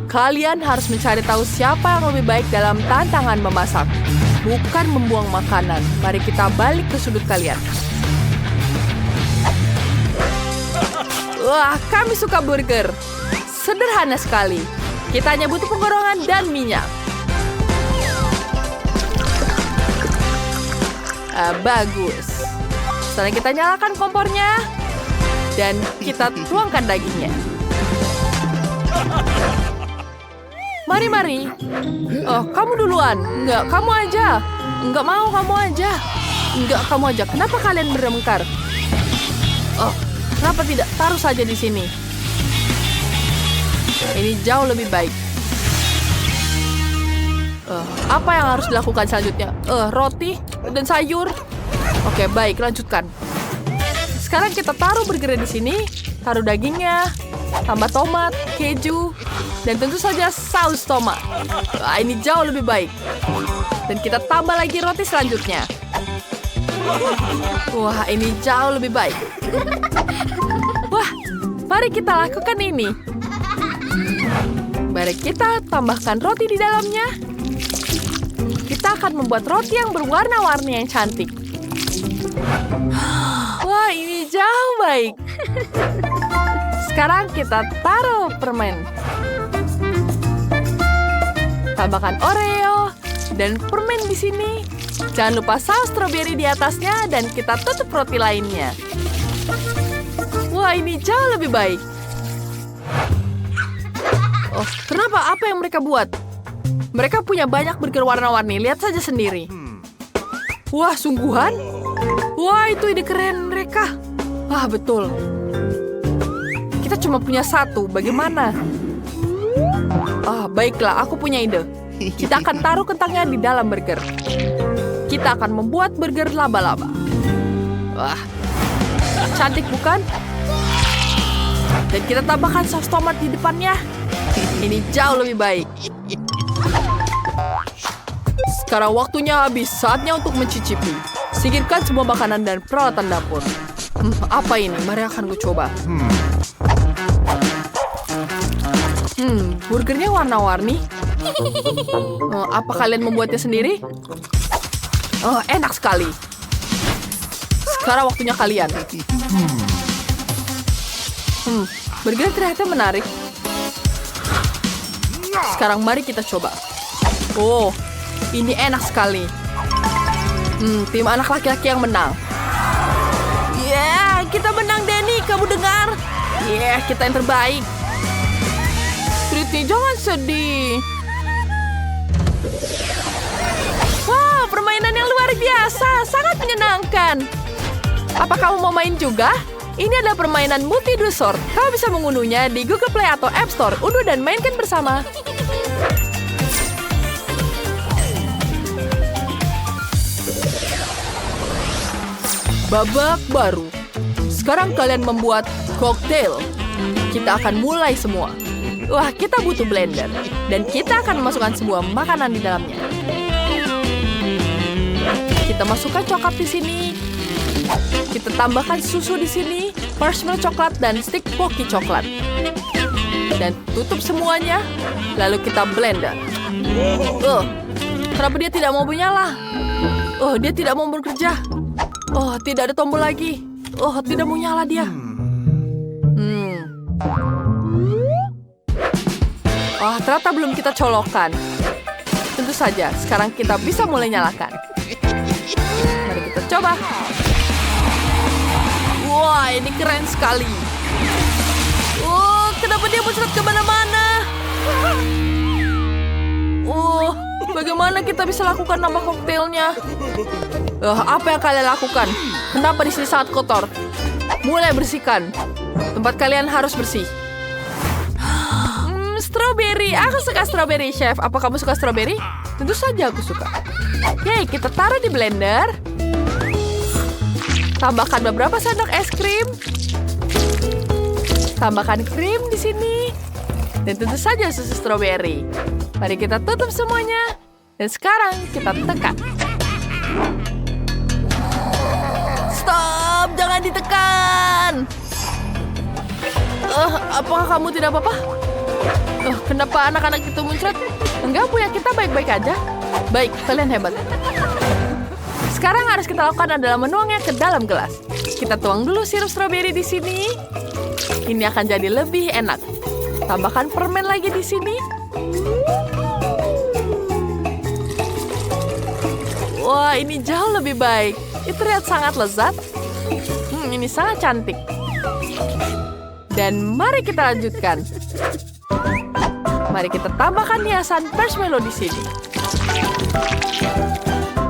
Kalian harus mencari tahu siapa yang lebih baik dalam tantangan memasak, bukan membuang makanan. Mari kita balik ke sudut kalian. Wah, kami suka burger. Sederhana sekali. Kita hanya butuh penggorengan dan minyak. Bagus. Setelah kita nyalakan kompornya, dan kita tuangkan dagingnya. Mari. Oh, kamu duluan. Enggak, kamu aja. Enggak mau, kamu aja. Enggak, kamu aja. Kenapa kalian bertengkar? Oh, kenapa tidak taruh saja di sini? Ini jauh lebih baik. Apa yang harus dilakukan selanjutnya? Roti dan sayur. Oke, baik, lanjutkan. Sekarang kita taruh burgernya di sini, taruh dagingnya, tambah tomat, keju, dan tentu saja saus tomat. Wah, ini jauh lebih baik. Dan kita tambah lagi roti selanjutnya. Wah, ini jauh lebih baik. Wah, mari kita lakukan ini. Mari kita tambahkan roti di dalamnya. Kita akan membuat roti yang berwarna-warni yang cantik. Wah, ini jauh baik. Sekarang kita taruh permen. Tambahkan Oreo dan permen di sini. Jangan lupa saus stroberi di atasnya dan kita tutup roti lainnya. Wah, ini jauh lebih baik. Oh, kenapa? Apa yang mereka buat? Mereka punya banyak burger warna-warni. Lihat saja sendiri. Wah, sungguhan? Wah, itu ide keren mereka. Ah, betul. Kita cuma punya satu. Bagaimana? Ah, baiklah. Aku punya ide. Kita akan taruh kentangnya di dalam burger. Kita akan membuat burger laba-laba. Wah, cantik bukan? Dan kita tambahkan saus tomat di depannya. Ini jauh lebih baik. Sekarang waktunya habis. Saatnya untuk mencicipi. Singkirkan semua makanan dan peralatan dapur. Apa ini? Mari akan ku coba. Burgernya warna-warni. Apa kalian membuatnya sendiri? Oh, enak sekali. Sekarang waktunya kalian. Burger ternyata menarik. Sekarang mari kita coba. Oh, ini enak sekali. Tim anak laki-laki yang menang. Kita menang, Danny. Kamu dengar? Kita yang terbaik. Britney, jangan sedih. Wow, permainan yang luar biasa. Sangat menyenangkan. Apa kamu mau main juga? Ini adalah permainan multi-dusor. Kamu bisa mengunduhnya di Google Play atau App Store. Unduh dan mainkan bersama. Babak baru. Sekarang kalian membuat koktail. Kita akan mulai semua. Wah, kita butuh blender. Dan kita akan memasukkan semua makanan di dalamnya. Kita masukkan coklat di sini. Kita tambahkan susu di sini, marshmallow coklat dan stick pocky coklat. Dan tutup semuanya. Lalu kita blender. Kenapa dia tidak mau menyala? Dia tidak mau bekerja. Tidak ada tombol lagi. Tidak mau nyala dia. Ternyata belum kita colokkan. Tentu saja, sekarang kita bisa mulai nyalakan. Mari kita coba. Wah, ini keren sekali. Kenapa dia muncrat kemana-mana? Bagaimana kita bisa lakukan nama koktailnya? Apa yang kalian lakukan? Kenapa di sini sangat kotor? Mulai bersihkan. Tempat kalian harus bersih. Strawberry. Aku suka strawberry, Chef. Apa kamu suka strawberry? Tentu saja aku suka. Kita taruh di blender. Tambahkan beberapa sendok es krim. Tambahkan krim di sini. Dan tentu saja susu strawberry. Mari kita tutup semuanya. Dan sekarang kita tekan. Stop! Jangan ditekan! Apakah kamu tidak apa-apa? Kenapa anak-anak itu muncrat? Enggak, punya kita baik-baik aja. Baik, kalian hebat. Sekarang harus kita lakukan adalah menuangnya ke dalam gelas. Kita tuang dulu sirup stroberi di sini. Ini akan jadi lebih enak. Tambahkan permen lagi di sini. Wah, ini jauh lebih baik. Itu terlihat sangat lezat. Ini sangat cantik. Dan mari kita lanjutkan. Mari kita tambahkan hiasan marshmallow di sini.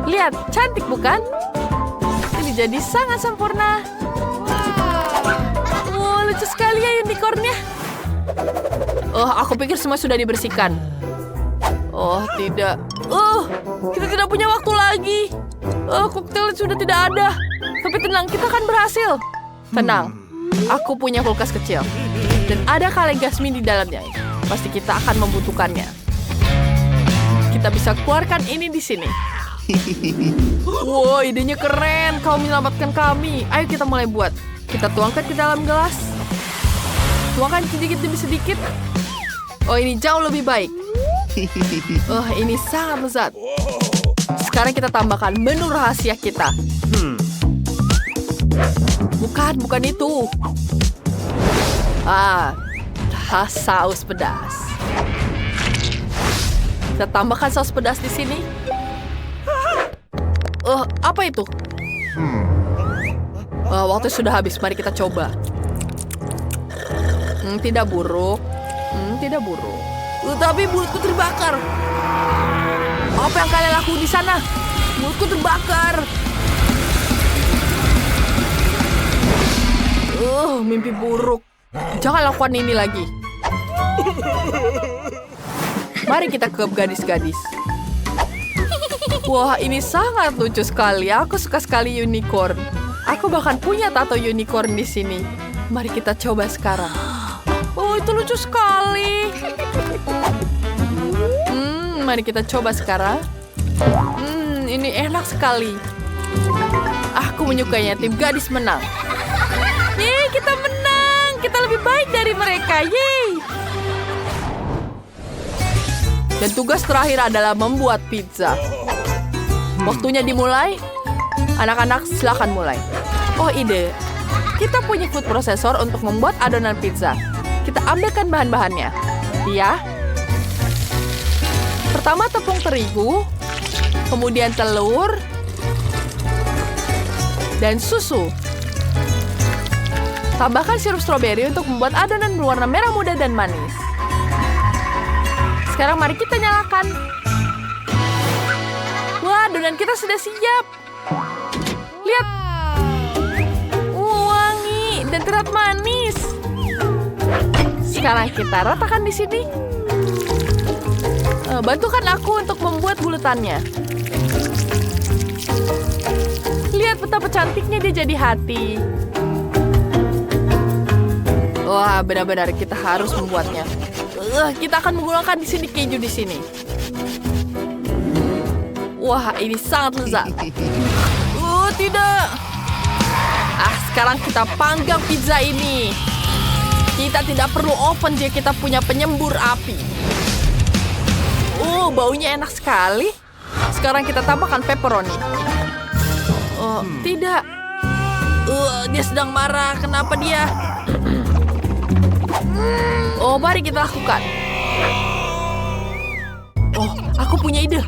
Lihat, cantik bukan? Ini jadi sangat sempurna. Wow, lucu sekali ya unicornnya. Aku pikir semua sudah dibersihkan. Oh, tidak. Kita tidak punya waktu lagi. Koktail sudah tidak ada. Tapi tenang, kita akan berhasil. Tenang, aku punya kulkas kecil. Dan ada kaleng Gasmin di dalamnya. Pasti kita akan membutuhkannya. Kita bisa keluarkan ini di sini. Wow, idenya keren. Kau menyelamatkan kami. Ayo kita mulai buat. Kita tuangkan ke dalam gelas. Tuangkan sedikit demi sedikit. Oh, ini jauh lebih baik. Ini sangat lezat. Sekarang kita tambahkan menu rahasia kita. Bukan itu. Saus pedas. Kita tambahkan saus pedas di sini. Apa itu? Waktu sudah habis. Mari kita coba. Tidak buruk. Tidak buruk. Tapi mulutku terbakar. Apa yang kalian lakukan di sana? Mulutku terbakar. Mimpi buruk. Jangan lakukan ini lagi. Mari kita ke gadis-gadis. Wah, ini sangat lucu sekali. Aku suka sekali unicorn. Aku bahkan punya tato unicorn di sini. Mari kita coba sekarang. Itu lucu sekali. Mari kita coba sekarang. Ini enak sekali. Aku menyukainya. Tim gadis menang. Yeay, kita menang. Kita lebih baik dari mereka. Yeay. Dan tugas terakhir adalah membuat pizza. Waktunya dimulai. Anak-anak, silakan mulai. Ide. Kita punya food processor untuk membuat adonan pizza. Kita ambilkan bahan-bahannya. Ya. Pertama tepung terigu, kemudian telur, dan susu. Tambahkan sirup stroberi untuk membuat adonan berwarna merah muda dan manis. Sekarang mari kita nyalakan. Wah, adonan kita sudah siap. Lihat. Wangi dan terlihat manis. Sekarang kita ratakan di sini. Bantukan aku untuk membuat bulutannya. Lihat betapa cantiknya dia jadi hati. Wah, benar-benar kita harus membuatnya. Kita akan menggunakan di sini keju di sini. Wah, ini sangat lezat. Tidak. Sekarang kita panggang pizza ini. Kita tidak perlu oven jika kita punya penyembur api. Baunya enak sekali. Sekarang kita tambahkan pepperoni. Tidak. Dia sedang marah. Kenapa dia? Mari kita lakukan. Aku punya ide.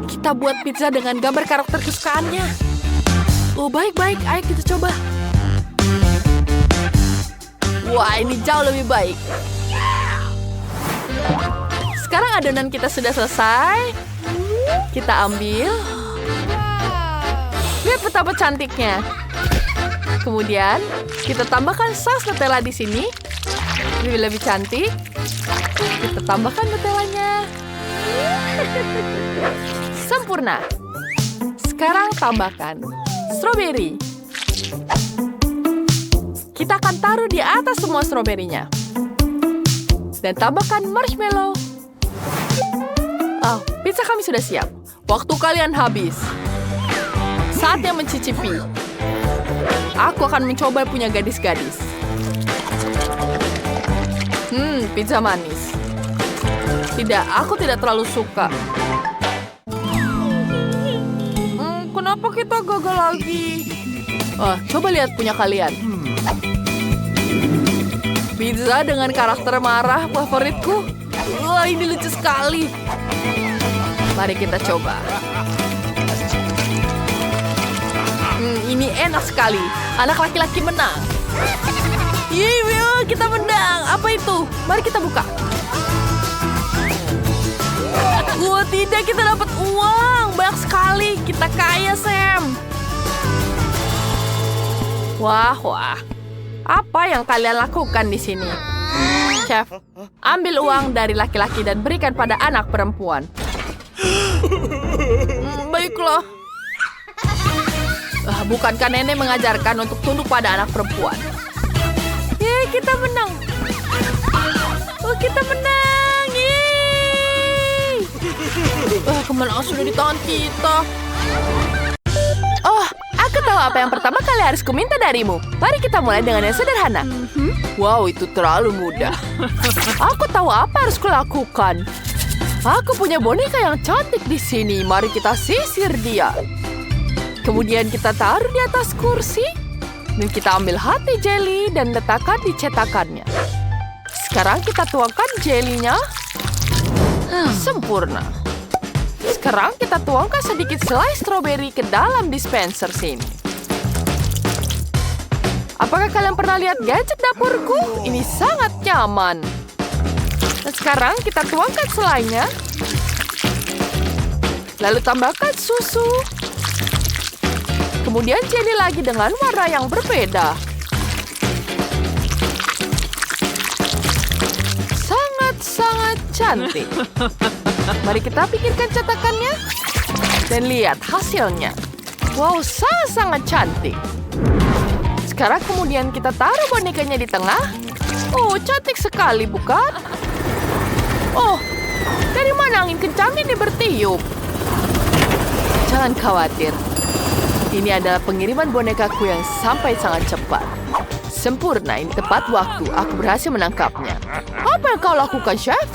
Kita buat pizza dengan gambar karakter kesukaannya. Baik-baik. Ayo kita coba. Wah, ini jauh lebih baik. Sekarang adonan kita sudah selesai. Kita ambil. Lihat betapa cantiknya. Kemudian, kita tambahkan saus Nutella di sini. Lebih cantik. Kita tambahkan Nutellanya. Sempurna. Sekarang tambahkan stroberi. Kita akan taruh di atas semua stroberinya. Dan tambahkan marshmallow. Pizza kami sudah siap. Waktu kalian habis. Saatnya mencicipi. Aku akan mencoba punya gadis-gadis. Pizza manis. Tidak, aku tidak terlalu suka. Kenapa kita gagal lagi? Coba lihat punya kalian. Pizza dengan karakter marah favoritku. Wah, ini lucu sekali. Mari kita coba. Ini enak sekali. Anak laki-laki menang. Yeay, kita menang. Apa itu? Mari kita buka. Wah, tidak, kita dapat uang. Banyak sekali. Kita kaya, Sam. Wah. Apa yang kalian lakukan di sini? Chef, ambil uang dari laki-laki dan berikan pada anak perempuan. Baiklah. Bukankah nenek mengajarkan untuk tunduk pada anak perempuan? Yeay, kita menang. Kita menang. Yeay. Kemenangan sudah di tangan kita. Aku tahu apa yang pertama kali harus kuminta darimu. Mari kita mulai dengan yang sederhana. Wow, itu terlalu mudah. Aku tahu apa harus kulakukan. Aku punya boneka yang cantik di sini. Mari kita sisir dia. Kemudian kita taruh di atas kursi. Dan kita ambil hati jelly dan letakkan di cetakannya. Sekarang kita tuangkan jelinya. Sempurna. Sekarang kita tuangkan sedikit selai stroberi ke dalam dispenser sini. Apakah kalian pernah lihat gadget dapurku? Ini sangat nyaman. Dan sekarang kita tuangkan selainya. Lalu tambahkan susu. Kemudian jelly lagi dengan warna yang berbeda. Sangat cantik. Mari kita pikirkan cetakannya. Dan lihat hasilnya. Wow, sangat cantik. Sekarang kemudian kita taruh bonekanya di tengah. Oh, cantik sekali, bukan? Oh, dari mana angin kencang ini bertiup? Jangan khawatir. Ini adalah pengiriman bonekaku yang sampai sangat cepat. Sempurna, ini tepat waktu. Aku berhasil menangkapnya. Apa yang kau lakukan, Chef?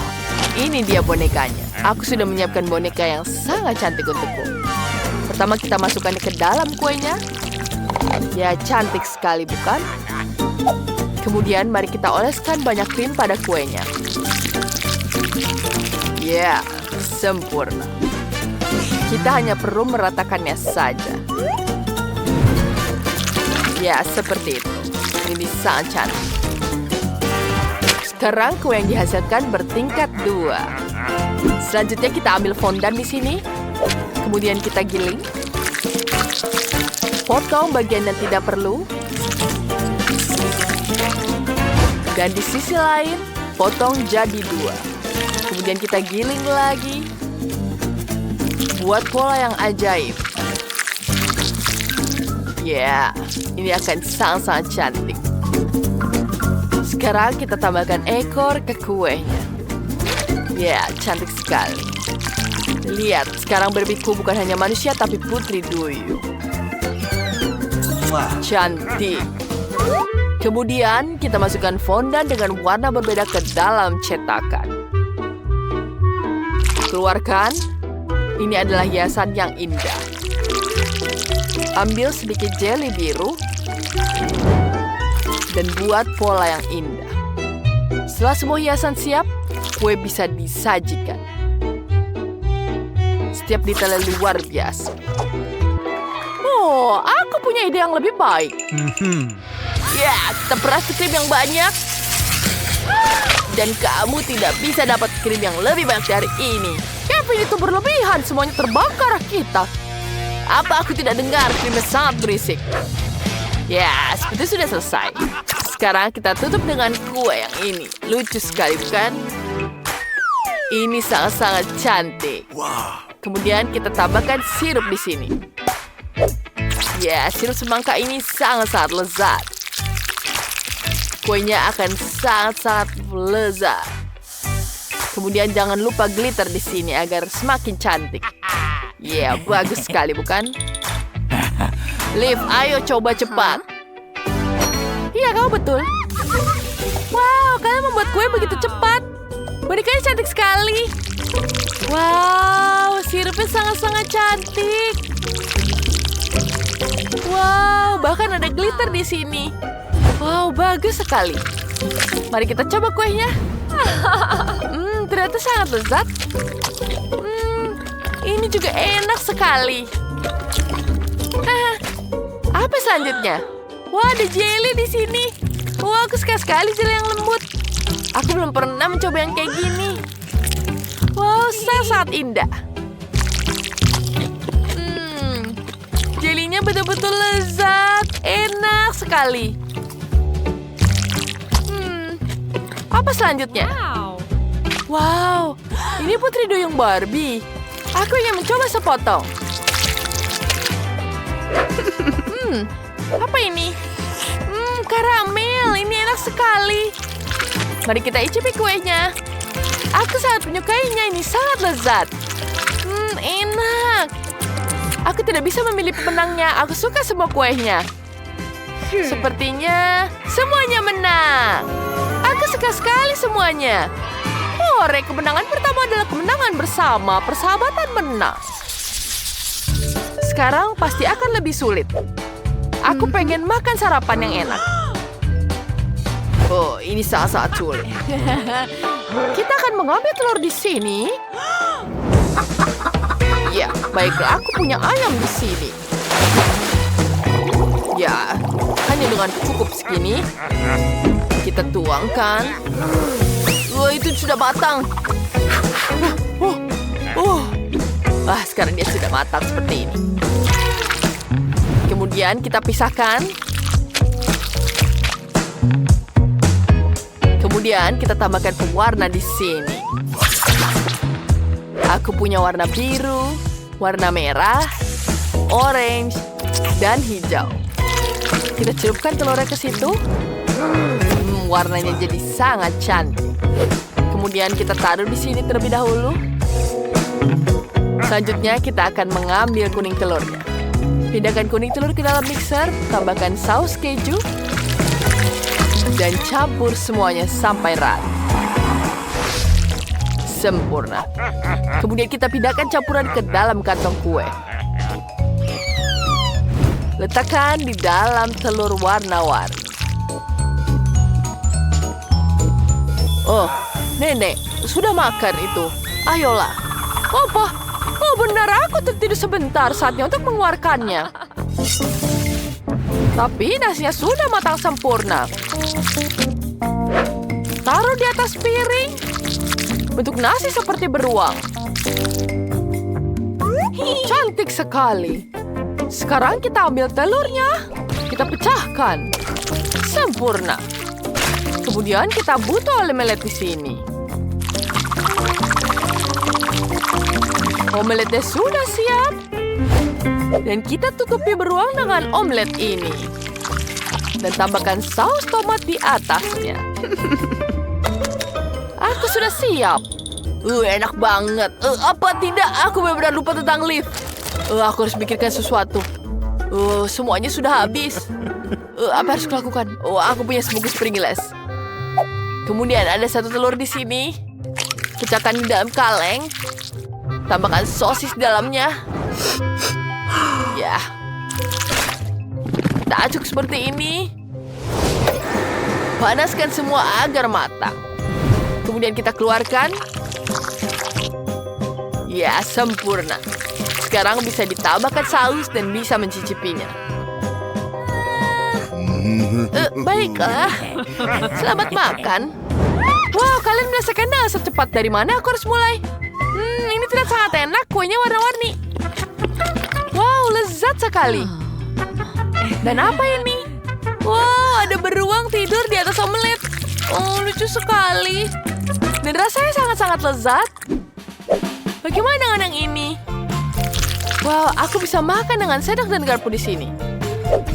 Ini dia bonekanya. Aku sudah menyiapkan boneka yang sangat cantik untukku. Pertama kita masukkannya ke dalam kuenya. Ya, cantik sekali, bukan? Kemudian mari kita oleskan banyak krim pada kuenya. Ya, sempurna. Kita hanya perlu meratakannya saja. Ya, seperti itu. Ini sangat cantik. Sekarang kue yang dihasilkan bertingkat 2. Selanjutnya kita ambil fondan di sini. Kemudian kita giling. Potong bagian yang tidak perlu. Dan di sisi lain, potong jadi 2. Kemudian kita giling lagi. Buat pola yang ajaib. Ya, ini akan sangat cantik. Sekarang kita tambahkan ekor ke kuenya. Ya, cantik sekali. Lihat, sekarang berbiku bukan hanya manusia tapi putri duyung. Cantik. Kemudian kita masukkan fondan dengan warna berbeda ke dalam cetakan. Keluarkan. Ini adalah hiasan yang indah. Ambil sedikit jelly biru. Dan buat pola yang indah. Setelah semua hiasan siap, kue bisa disajikan. Setiap detailnya luar biasa. Oh, aku punya ide yang lebih baik. Ya, kita peras krim yang banyak. Dan kamu tidak bisa dapat krim yang lebih banyak dari ini. Kevin, itu berlebihan. Semuanya terbakar kita. Apa aku tidak dengar? Krimnya sangat berisik. Ya, seperti sudah selesai. Sekarang kita tutup dengan kue yang ini. Lucu sekali, bukan? Ini sangat cantik. Kemudian kita tambahkan sirup di sini. Ya, sirup semangka ini sangat lezat. Kuenya akan sangat lezat. Kemudian jangan lupa glitter di sini agar semakin cantik. Ya, bagus sekali, bukan? Liv, ayo coba cepat. Iya, kamu betul. Wow, kalian membuat kue begitu cepat. Bonekanya cantik sekali. Wow, sirupnya sangat-sangat cantik. Wow, bahkan ada glitter di sini. Wow, bagus sekali. Mari kita coba kuenya. Ternyata sangat lezat. Ini juga enak sekali. Apa selanjutnya? Wah, ada jelly di sini. Wah, aku suka sekali jelly yang lembut. Aku belum pernah mencoba yang kayak gini. Wow, sangat indah. Jelinya betul-betul lezat. Enak sekali. Apa selanjutnya? Wow, ini putri duyung Barbie. Aku ingin mencoba sepotong. Apa ini? Karamel. Ini enak sekali. Mari kita icipi kuenya. Aku sangat menyukainya. Ini sangat lezat. Enak. Aku tidak bisa memilih pemenangnya. Aku suka semua kuenya. Sepertinya semuanya menang. Aku suka sekali semuanya. Hore, kemenangan pertama adalah kemenangan bersama. Persahabatan menang. Sekarang pasti akan lebih sulit. Aku pengen makan sarapan yang enak. Oh, ini sangat sulit. Kita akan mengambil telur di sini. Ya, baiklah, aku punya ayam di sini. Ya, hanya dengan cukup segini. Kita tuangkan. Wah, itu sudah matang. Sekarang dia sudah matang seperti ini. Kemudian kita pisahkan. Kemudian kita tambahkan pewarna di sini. Aku punya warna biru, warna merah, orange, dan hijau. Kita celupkan telurnya ke situ. Warnanya jadi sangat cantik. Kemudian kita taruh di sini terlebih dahulu. Selanjutnya kita akan mengambil kuning telurnya. Pindahkan kuning telur ke dalam mixer, tambahkan saus keju, dan campur semuanya sampai rata. Sempurna. Kemudian kita pindahkan campuran ke dalam kantong kue. Letakkan di dalam telur warna-warni. Oh, Nenek, sudah makan itu. Ayolah. Apa? Oh, benar, aku tertidur sebentar. Saatnya untuk mengeluarkannya. Tapi nasinya sudah matang sempurna. Taruh di atas piring. Bentuk nasi seperti beruang. Cantik sekali. Sekarang kita ambil telurnya. Kita pecahkan. Sempurna. Kemudian kita butuh omelet di sini. Omeletnya sudah siap. Dan kita tutupi beruang dengan omelet ini. Dan tambahkan saus tomat di atasnya. Aku sudah siap. Enak banget. Apa tidak? Aku benar-benar lupa tentang lift. Aku harus pikirkan sesuatu. Semuanya sudah habis. Apa harus kulakukan? Aku punya sebungkus Pringles. Kemudian ada satu telur di sini. Pecahkan di dalam kaleng. Tambahkan sosis di dalamnya. Ya. Kita aduk seperti ini. Panaskan semua agar matang. Kemudian kita keluarkan. Ya, sempurna. Sekarang bisa ditambahkan saus dan bisa mencicipinya. Baiklah. Selamat makan. Wow, kalian merasakan secepat dari mana aku harus mulai? Ini terlihat sangat enak. Kuenya warna-warni. Wow, lezat sekali. Dan apa ini? Wow, ada beruang tidur di atas omelet. Oh, lucu sekali. Dan rasanya sangat-sangat lezat. Bagaimana dengan yang ini? Wow, aku bisa makan dengan sendok dan garpu di sini.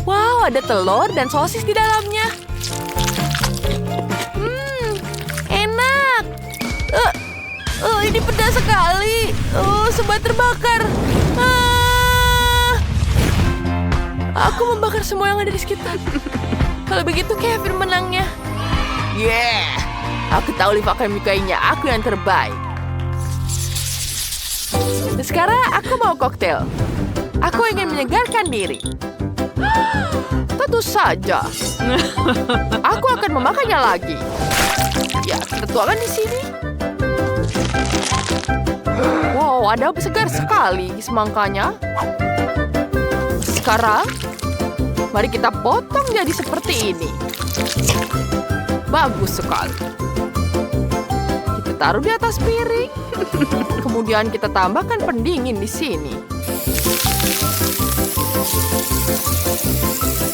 Wow, ada telur dan sosis di dalamnya. Enak. Ini pedas sekali. Semua terbakar. Aku membakar semua yang ada di sekitar. Kalau begitu, Kevin menangnya. Yeah. Aku tahu Liv akan menyukainya. Aku yang terbaik. Sekarang aku mau koktail. Aku ingin menyegarkan diri. Tentu saja. Aku akan memakannya lagi. Ya, kita tuangkan di sini. Wow, ada segar sekali semangkanya. Sekarang, mari kita potong jadi seperti ini. Bagus sekali. Kita taruh di atas piring. Kemudian kita tambahkan pendingin di sini.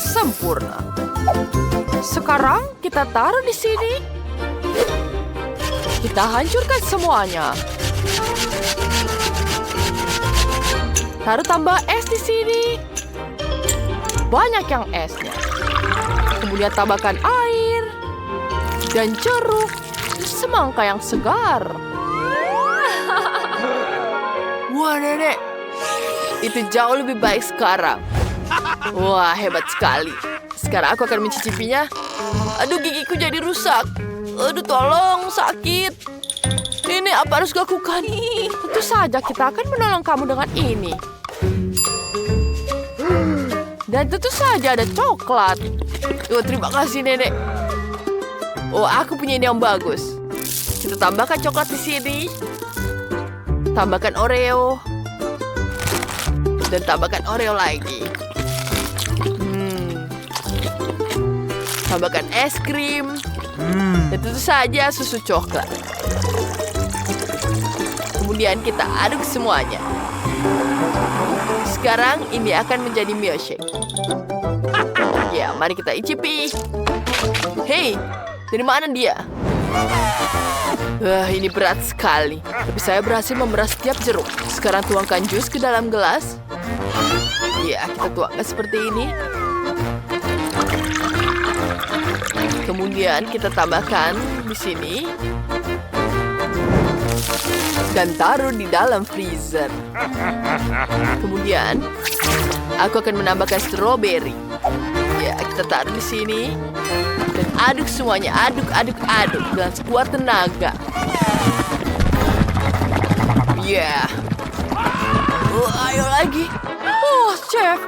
Sempurna. Sekarang kita taruh di sini. Kita hancurkan semuanya. Taruh tambah es di sini. Banyak yang esnya. Kemudian tambahkan air dan jeruk, semangka yang segar. Wah, Nenek. Itu jauh lebih baik sekarang. Wah, hebat sekali. Sekarang aku akan mencicipinya. Aduh, gigiku jadi rusak. Aduh, tolong, sakit. Ini apa harus lakukan? Tentu saja kita akan menolong kamu dengan ini. Dan tentu saja ada coklat. Oh, terima kasih, Nenek. Oh, aku punya ide yang bagus. Kita tambahkan coklat di sini. Tambahkan Oreo. Dan tambahkan Oreo lagi. Tambahkan es krim. Dan tentu saja susu coklat. Kemudian kita aduk semuanya. Sekarang ini akan menjadi milkshake. Ya, mari kita icipi. Hei, dari mana dia? Wah, ini berat sekali. Tapi saya berhasil memerah setiap jeruk. Sekarang tuangkan jus ke dalam gelas. Ya, kita tuangkan seperti ini. Kemudian kita tambahkan di sini. Dan taruh di dalam freezer. Kemudian, aku akan menambahkan stroberi. Ya, kita taruh di sini. Dan aduk semuanya. Aduk, aduk, aduk. Dengan sekuat tenaga. Ya. Oh, ayo lagi. Oh, Chef.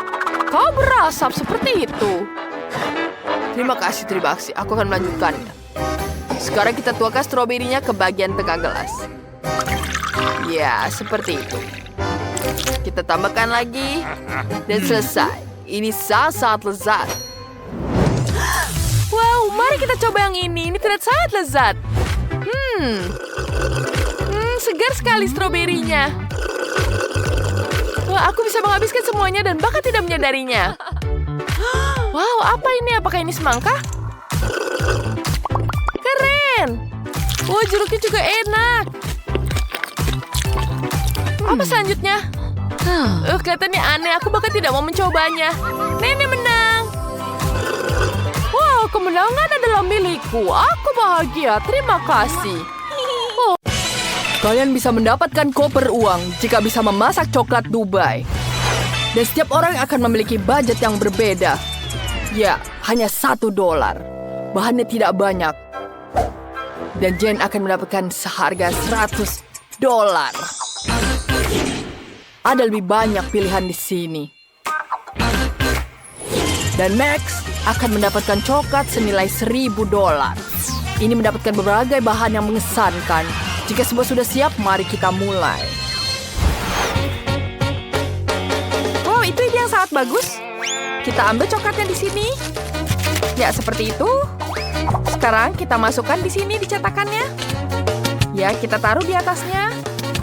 Kau berasap seperti itu. Terima kasih. Aku akan melanjutkannya. Sekarang kita tuangkan stroberinya ke bagian tengah gelas. Ya, seperti itu. Kita tambahkan lagi. Dan selesai. Ini sangat lezat. Wow, mari kita coba yang ini. Ini terlihat sangat lezat. Segar sekali stroberinya. Wah, aku bisa menghabiskan semuanya dan bahkan tidak menyadarinya. Wow, apa ini? Apakah ini semangka? Keren. Wah, jeruknya juga enak. Apa selanjutnya? Kelihatannya aneh. Aku bahkan tidak mau mencobanya. Nenek menang. Wow, kemenangan adalah milikku. Aku bahagia. Terima kasih. Oh. Kalian bisa mendapatkan koper uang jika bisa memasak coklat Dubai. Dan setiap orang akan memiliki budget yang berbeda. Ya, hanya $1. Bahannya tidak banyak. Dan Jen akan mendapatkan seharga $100. Ada lebih banyak pilihan di sini. Dan Max akan mendapatkan coklat senilai $1.000. Ini mendapatkan berbagai bahan yang mengesankan. Jika semua sudah siap, mari kita mulai. Wow, itu ide yang sangat bagus. Kita ambil coklatnya di sini. Ya, seperti itu. Sekarang kita masukkan di sini di cetakannya. Ya, kita taruh di atasnya.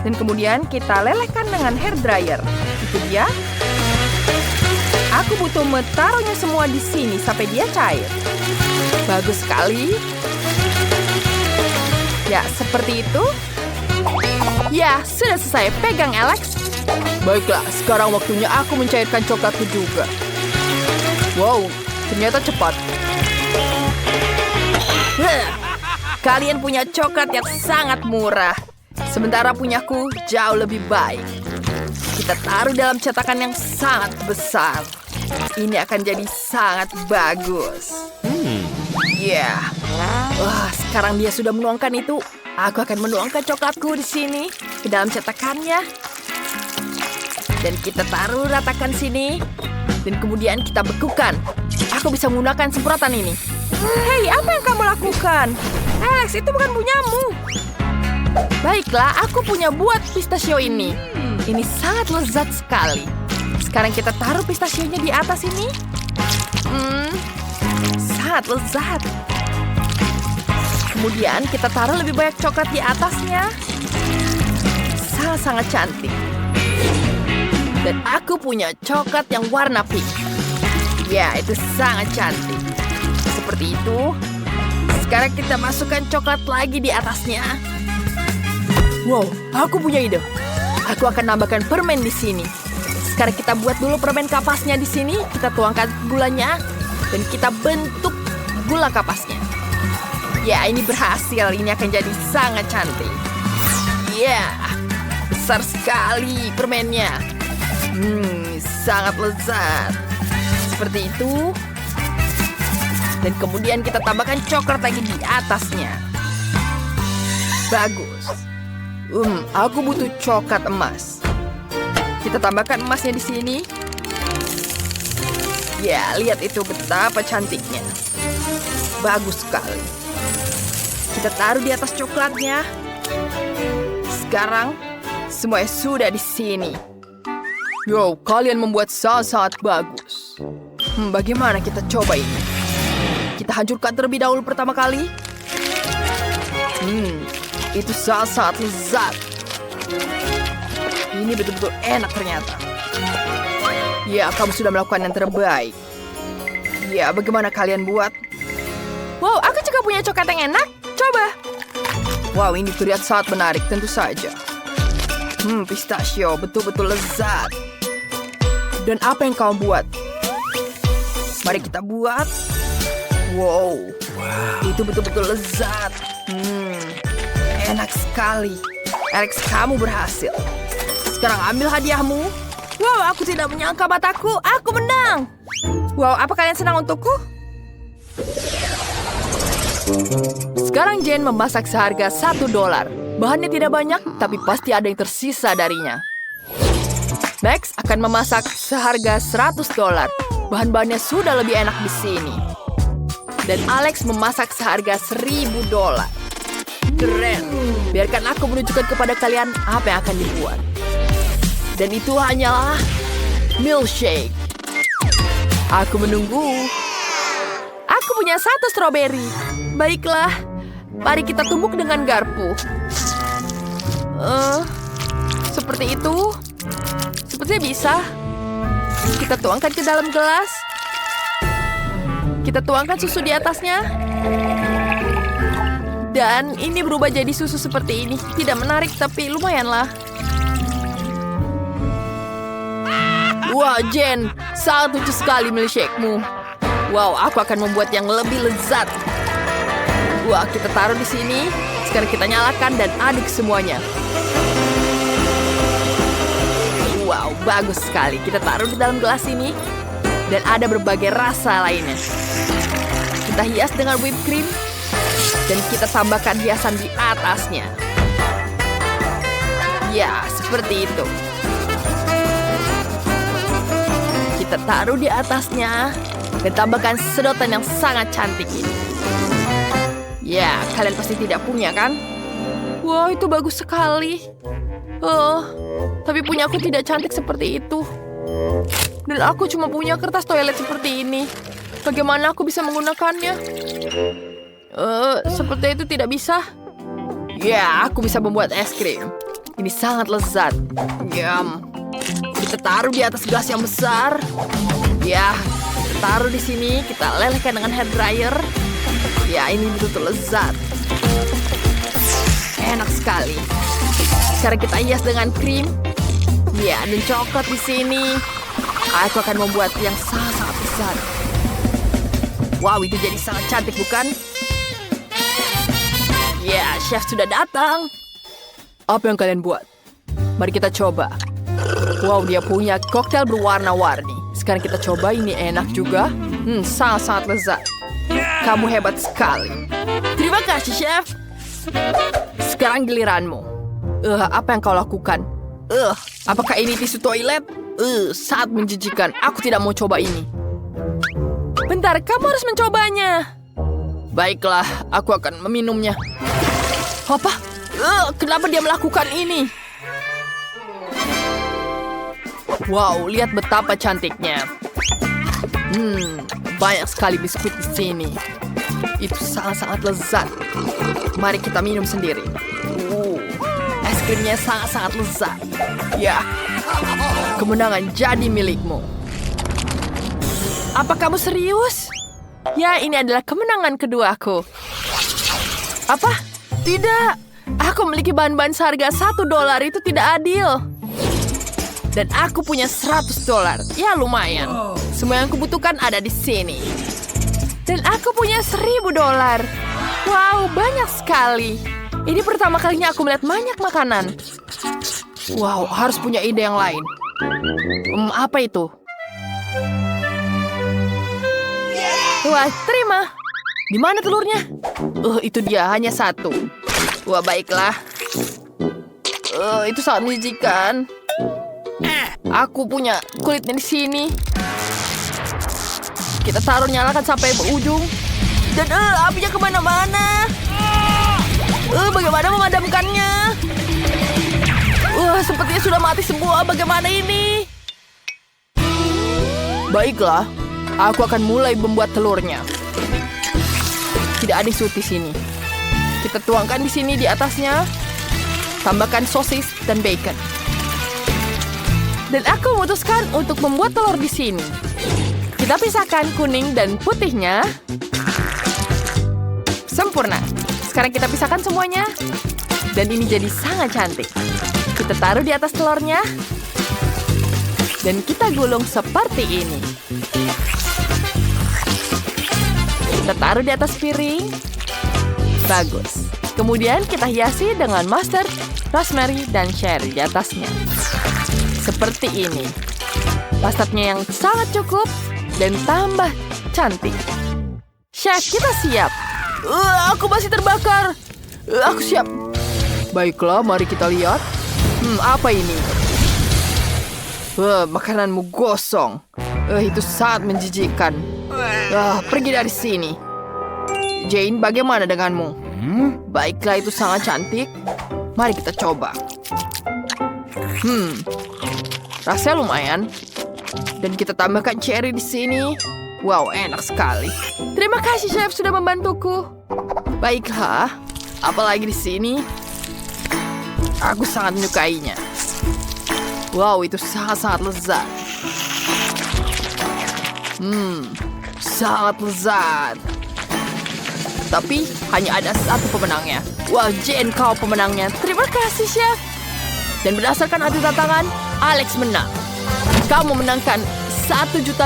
Dan kemudian kita lelehkan dengan hair dryer. Itu dia. Aku butuh taruhnya semua di sini sampai dia cair. Bagus sekali. Ya, seperti itu. Ya, sudah selesai. Pegang, Alex. Baiklah, sekarang waktunya aku mencairkan coklatku juga. Wow, ternyata cepat. Kalian punya coklat yang sangat murah. Sementara punyaku jauh lebih baik. Kita taruh dalam cetakan yang sangat besar. Ini akan jadi sangat bagus. Ya. Wah, sekarang dia sudah menuangkan itu. Aku akan menuangkan coklatku di sini ke dalam cetakannya. Dan kita taruh ratakan sini. Dan kemudian kita bekukan. Aku bisa menggunakan semprotan ini. Hei, apa yang kamu lakukan? Alex, itu bukan punyamu. Baiklah, aku punya buat pistachio ini. Ini sangat lezat sekali. Sekarang kita taruh pistachionya di atas ini. Sangat lezat. Kemudian kita taruh lebih banyak coklat di atasnya. Sangat-sangat cantik. Dan aku punya coklat yang warna pink. Ya, itu sangat cantik. Seperti itu. Sekarang kita masukkan coklat lagi di atasnya. Wow, aku punya ide. Aku akan nambahkan permen di sini. Sekarang kita buat dulu permen kapasnya di sini. Kita tuangkan gulanya. Dan kita bentuk gula kapasnya. Ya, ini berhasil. Ini akan jadi sangat cantik. Ya, besar sekali permennya. Sangat lezat. Seperti itu. Dan kemudian kita tambahkan coklat lagi di atasnya. Bagus. Aku butuh coklat emas. Kita tambahkan emasnya di sini. Ya, lihat itu betapa cantiknya. Bagus sekali. Kita taruh di atas coklatnya. Sekarang, semuanya sudah di sini. Yo, kalian membuat sangat bagus. Bagaimana kita coba ini? Kita hancurkan terlebih dahulu pertama kali. Itu sangat lezat. Ini betul-betul enak ternyata. Ya, kamu sudah melakukan yang terbaik. Ya, bagaimana kalian buat? Wow, aku juga punya coklat yang enak. Coba. Wow, ini terlihat sangat menarik, tentu saja. Pistachio betul-betul lezat. Dan apa yang kamu buat? Mari kita buat. Wow. Itu betul-betul lezat. Enak sekali. Alex, kamu berhasil. Sekarang ambil hadiahmu. Wow, aku tidak menyangka mataku. Aku menang. Wow, apa kalian senang untukku? Sekarang Jane memasak seharga $1. Bahannya tidak banyak, tapi pasti ada yang tersisa darinya. Max akan memasak seharga $100. Bahan-bahannya sudah lebih enak di sini. Dan Alex memasak seharga $1.000. Keren. Biarkan aku menunjukkan kepada kalian apa yang akan dibuat. Dan itu hanyalah milkshake. Aku menunggu. Aku punya 1 stroberi. Baiklah, mari kita tumbuk dengan garpu. Seperti itu. Sepertinya bisa. Kita tuangkan ke dalam gelas. Kita tuangkan susu di atasnya. Dan ini berubah jadi susu seperti ini. Tidak menarik, tapi lumayanlah. Wah, Jen, sangat lucu sekali milkshake-mu. Wow, aku akan membuat yang lebih lezat. Wah, kita taruh di sini. Sekarang kita nyalakan dan aduk semuanya. Wow, bagus sekali. Kita taruh di dalam gelas ini. Dan ada berbagai rasa lainnya. Kita hias dengan whipped cream. Dan kita tambahkan hiasan di atasnya. Ya, seperti itu. Kita taruh di atasnya. Dan tambahkan sedotan yang sangat cantik ini. Ya, kalian pasti tidak punya kan? Wow, itu bagus sekali. Tapi punya aku tidak cantik seperti itu. Dan aku cuma punya kertas toilet seperti ini. Bagaimana aku bisa menggunakannya? Seperti itu tidak bisa. Ya, aku bisa membuat es krim. Ini sangat lezat. Yum. Kita taruh di atas gelas yang besar. Ya, kita taruh di sini. Kita lelehkan dengan hair dryer. Ya, ini betul-betul lezat. Enak sekali. Sekarang kita hias dengan krim. Ya, dan coklat di sini. Aku akan membuat yang sangat besar. Wow, itu jadi sangat cantik, bukan? Ya, chef sudah datang. Apa yang kalian buat? Mari kita coba. Wow, dia punya koktail berwarna-warni. Sekarang kita coba, ini enak juga. Sangat-sangat lezat. kamu hebat sekali. Terima kasih, Chef. Sekarang giliranmu. Apa yang kau lakukan? Apakah ini tisu toilet? Sangat menjijikan. Aku tidak mau coba ini. Bentar, kamu harus mencobanya. Baiklah, aku akan meminumnya. Apa? Kenapa dia melakukan ini? Wow, lihat betapa cantiknya. Banyak sekali biskuit di sini. Itu sangat-sangat lezat. Mari kita minum sendiri. Es krimnya sangat-sangat lezat. Ya, kemenangan jadi milikmu. Apa kamu serius? Ya, ini adalah kemenangan keduaku. Apa? Tidak. Aku memiliki bahan-bahan seharga $1 itu tidak adil. Dan aku punya $100. Ya, lumayan. Semua yang kubutuhkan ada di sini. Dan aku punya $1.000. Wow, banyak sekali. Ini pertama kalinya aku melihat banyak makanan. Wow, harus punya ide yang lain. Apa itu? Wah, terima. Di mana telurnya? Itu dia, hanya 1. Wah, baiklah. Itu sangat menjijikan. Aku punya kulitnya di sini. Kita taruh, nyalakan sampai berujung. Dan apinya kemana-mana. Bagaimana memadamkannya? Sepertinya sudah mati semua. Bagaimana ini? Baiklah, aku akan mulai membuat telurnya. Tidak ada sut di sini. Kita tuangkan di sini di atasnya. Tambahkan sosis dan bacon. Dan aku memutuskan untuk membuat telur di sini. Kita pisahkan kuning dan putihnya. Sempurna. Sekarang kita pisahkan semuanya. Dan ini jadi sangat cantik. Kita taruh di atas telurnya. Dan kita gulung seperti ini. Kita taruh di atas piring. Bagus. Kemudian kita hiasi dengan mustard, rosemary, dan cherry di atasnya. Seperti ini. Mustardnya yang sangat cukup dan tambah cantik. Chef, kita siap. Aku masih terbakar. Aku siap. Baiklah, mari kita lihat. Apa ini? Makananmu gosong. Itu sangat menjijikkan. Pergi dari sini. Jane, bagaimana denganmu? Baiklah, itu sangat cantik. Mari kita coba. Rasanya lumayan. Dan kita tambahkan cherry di sini. Wow, enak sekali. Terima kasih, Chef, sudah membantuku. Baiklah, apalagi di sini? Aku sangat menyukainya. Wow, itu sangat-sangat lezat. Sangat lezat. Tapi hanya ada satu pemenangnya. Wah, Jane, kau pemenangnya. Terima kasih, Chef. Dan berdasarkan adu tantangan, Alex menang. Kau memenangkan $1 juta.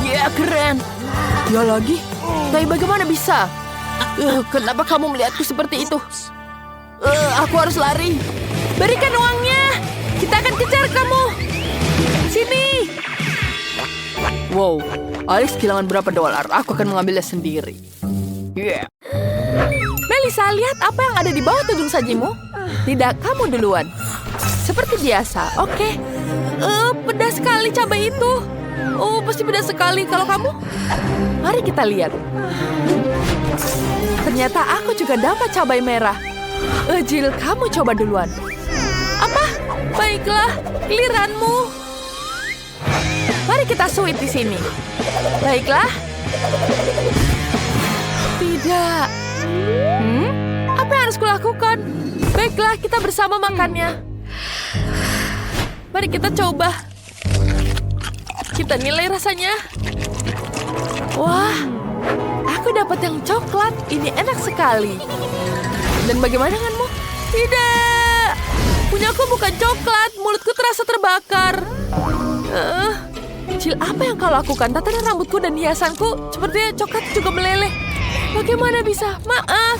Ya, keren. Dia lagi? Tapi bagaimana bisa? Kenapa kamu melihatku seperti itu? Aku harus lari. Berikan uangnya. Kita akan kejar kamu. Sini. Wow, Alex kehilangan berapa $? Aku akan mengambilnya sendiri. Yeah. Melissa, lihat apa yang ada di bawah tudung sajimu. Tidak, kamu duluan. Seperti biasa, oke. Pedas sekali cabai itu. Pasti pedas sekali. Kalau kamu? Mari kita lihat. Ternyata aku juga dapat cabai merah. Jill, kamu coba duluan. Apa? Baiklah, giliranmu. Mari kita sweet di sini. Baiklah. Tidak. Apa yang harus kulakukan? Baiklah, kita bersama makannya. Mari kita coba. Kita nilai rasanya. Wah, aku dapat yang coklat. Ini enak sekali. Dan bagaimana denganmu? Tidak. Punyaku bukan coklat. Mulutku terasa terbakar. Jill, apa yang kau lakukan? Tatanan rambutku dan hiasanku sepertinya coklat juga meleleh. Bagaimana bisa? Maaf.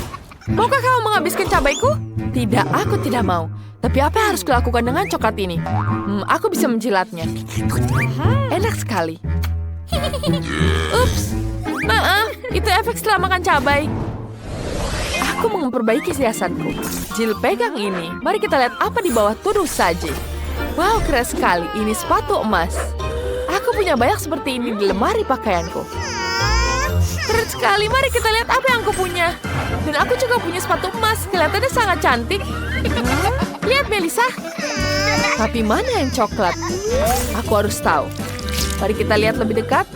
Maukah kamu menghabiskan cabaiku? Tidak, aku tidak mau. Tapi apa yang harus kulakukan dengan coklat ini? Aku bisa menjilatnya. Enak sekali. Ups. Itu efek setelah makan cabai. Aku mau memperbaiki hiasanku. Jill pegang ini. Mari kita lihat apa di bawah tudung saji. Wow, keren sekali. Ini sepatu emas. Aku punya banyak seperti ini di lemari pakaianku. Keren sekali. Mari kita lihat apa yang aku punya. Dan aku juga punya sepatu emas. Kelihatannya sangat cantik. Lihat, Melissa. Tapi mana yang coklat? Aku harus tahu. Mari kita lihat lebih dekat.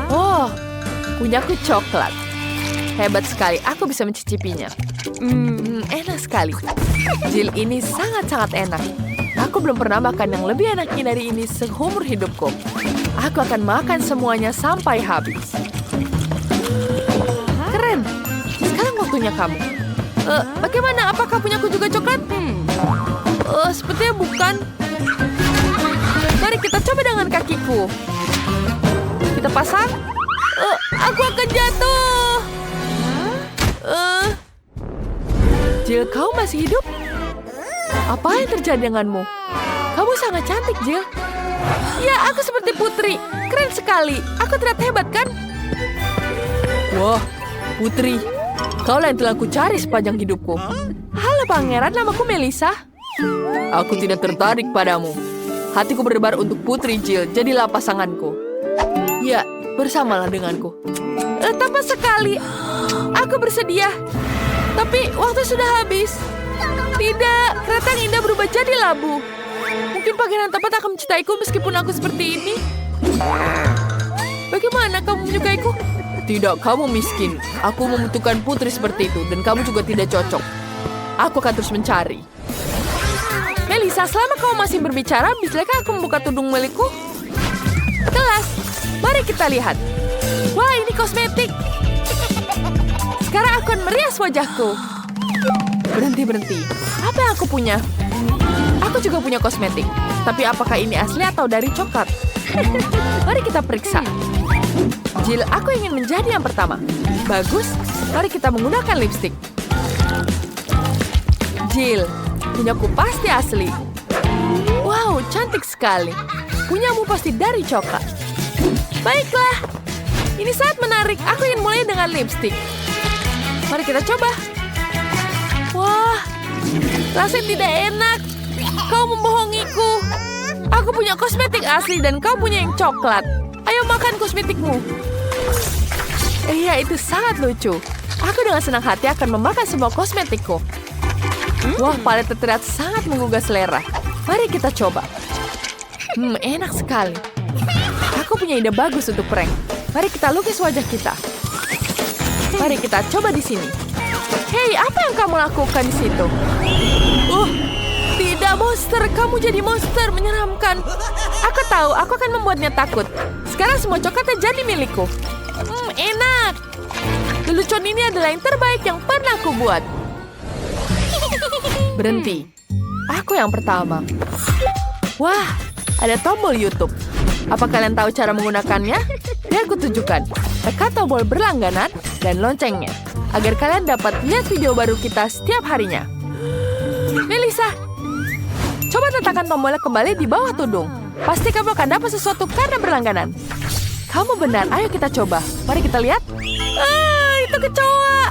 Oh, punyaku coklat. Hebat sekali, aku bisa mencicipinya. Enak sekali. Jill ini sangat-sangat enak. Aku belum pernah makan yang lebih enaknya dari ini seumur hidupku. Aku akan makan semuanya sampai habis. Keren. Sekarang waktunya kamu. Bagaimana? Apakah punyaku juga coklat? Sepertinya bukan. Mari kita coba dengan kakiku. Kita pasang. Aku akan jatuh. Jill, kau masih hidup? Apa yang terjadi denganmu? Kamu sangat cantik, Jill. Ya, aku seperti putri. Keren sekali. Aku terlihat hebat, kan? Wah, putri. Kaulah yang telah kucari sepanjang hidupku. Halo, pangeran. Namaku Melissa. Aku tidak tertarik padamu. Hatiku berdebar untuk putri Jill. Jadilah pasanganku. Ya, bersamalah denganku. Tepat sekali. Aku bersedia. Tapi waktu sudah habis. Tidak, kereta yang indah berubah jadi labu. Mungkin pangeran tepat akan mencintaiku meskipun aku seperti ini. Bagaimana kamu menyukaiku? Tidak, kamu miskin. Aku membutuhkan putri seperti itu. Dan kamu juga tidak cocok. Aku akan terus mencari. Melissa, selama kamu masih berbicara, bisakah aku membuka tudung milikku? Kelas, mari kita lihat. Wah, ini kosmetik. Sekarang aku akan merias wajahku. Berhenti. Apa yang aku punya? Aku juga punya kosmetik. Tapi apakah ini asli atau dari coklat? Mari kita periksa. Jill, aku ingin menjadi yang pertama. Bagus, mari kita menggunakan lipstik. Jill, punyaku pasti asli. Wow, cantik sekali. Punyamu pasti dari coklat. Baiklah, ini sangat menarik. Aku ingin mulai dengan lipstik. Mari kita coba. Wah, rasanya tidak enak. Kau membohongiku. Aku punya kosmetik asli dan kau punya yang coklat. Ayo makan kosmetikmu. Iya, itu sangat lucu. Aku dengan senang hati akan memakan semua kosmetikku. Wah, palet terlihat sangat menggugah selera. Mari kita coba. Enak sekali. Aku punya ide bagus untuk prank. Mari kita lukis wajah kita. Mari kita coba di sini. Hei, apa yang kamu lakukan di situ? Tidak, monster. Kamu jadi monster. Menyeramkan. Aku tahu, aku akan membuatnya takut. Sekarang semua coklatnya jadi milikku. Enak. Lelucon ini adalah yang terbaik yang pernah aku buat. Berhenti. Aku yang pertama. Wah, ada tombol YouTube. Apa kalian tahu cara menggunakannya? Biar aku tunjukkan. Tekan tombol berlangganan dan loncengnya. Agar kalian dapat lihat video baru kita setiap harinya. Melissa, coba tekan tombolnya kembali di bawah tudung. Pasti kamu akan dapat sesuatu karena berlangganan. Kamu benar, ayo kita coba. Mari kita lihat. Itu kecoa.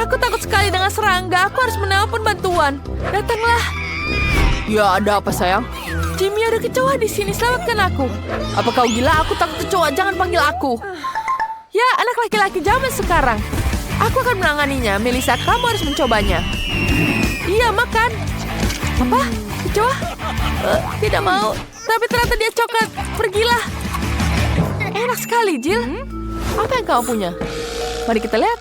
Aku takut sekali dengan serangga. Aku harus menelpon bantuan. Datanglah. Ya, ada apa sayang? Jimmy, ada kecoa di sini. Selamatkan aku. Apa kau gila? Aku takut kecoa. Jangan panggil aku. Ya, anak laki-laki zaman sekarang. Aku akan menanganinya. Melissa, kamu harus mencobanya. Iya, makan. Apa? Kecoa? Tidak mau. Tapi ternyata dia coklat. Pergilah. Enak sekali, Jill. Apa yang kamu punya? Mari kita lihat.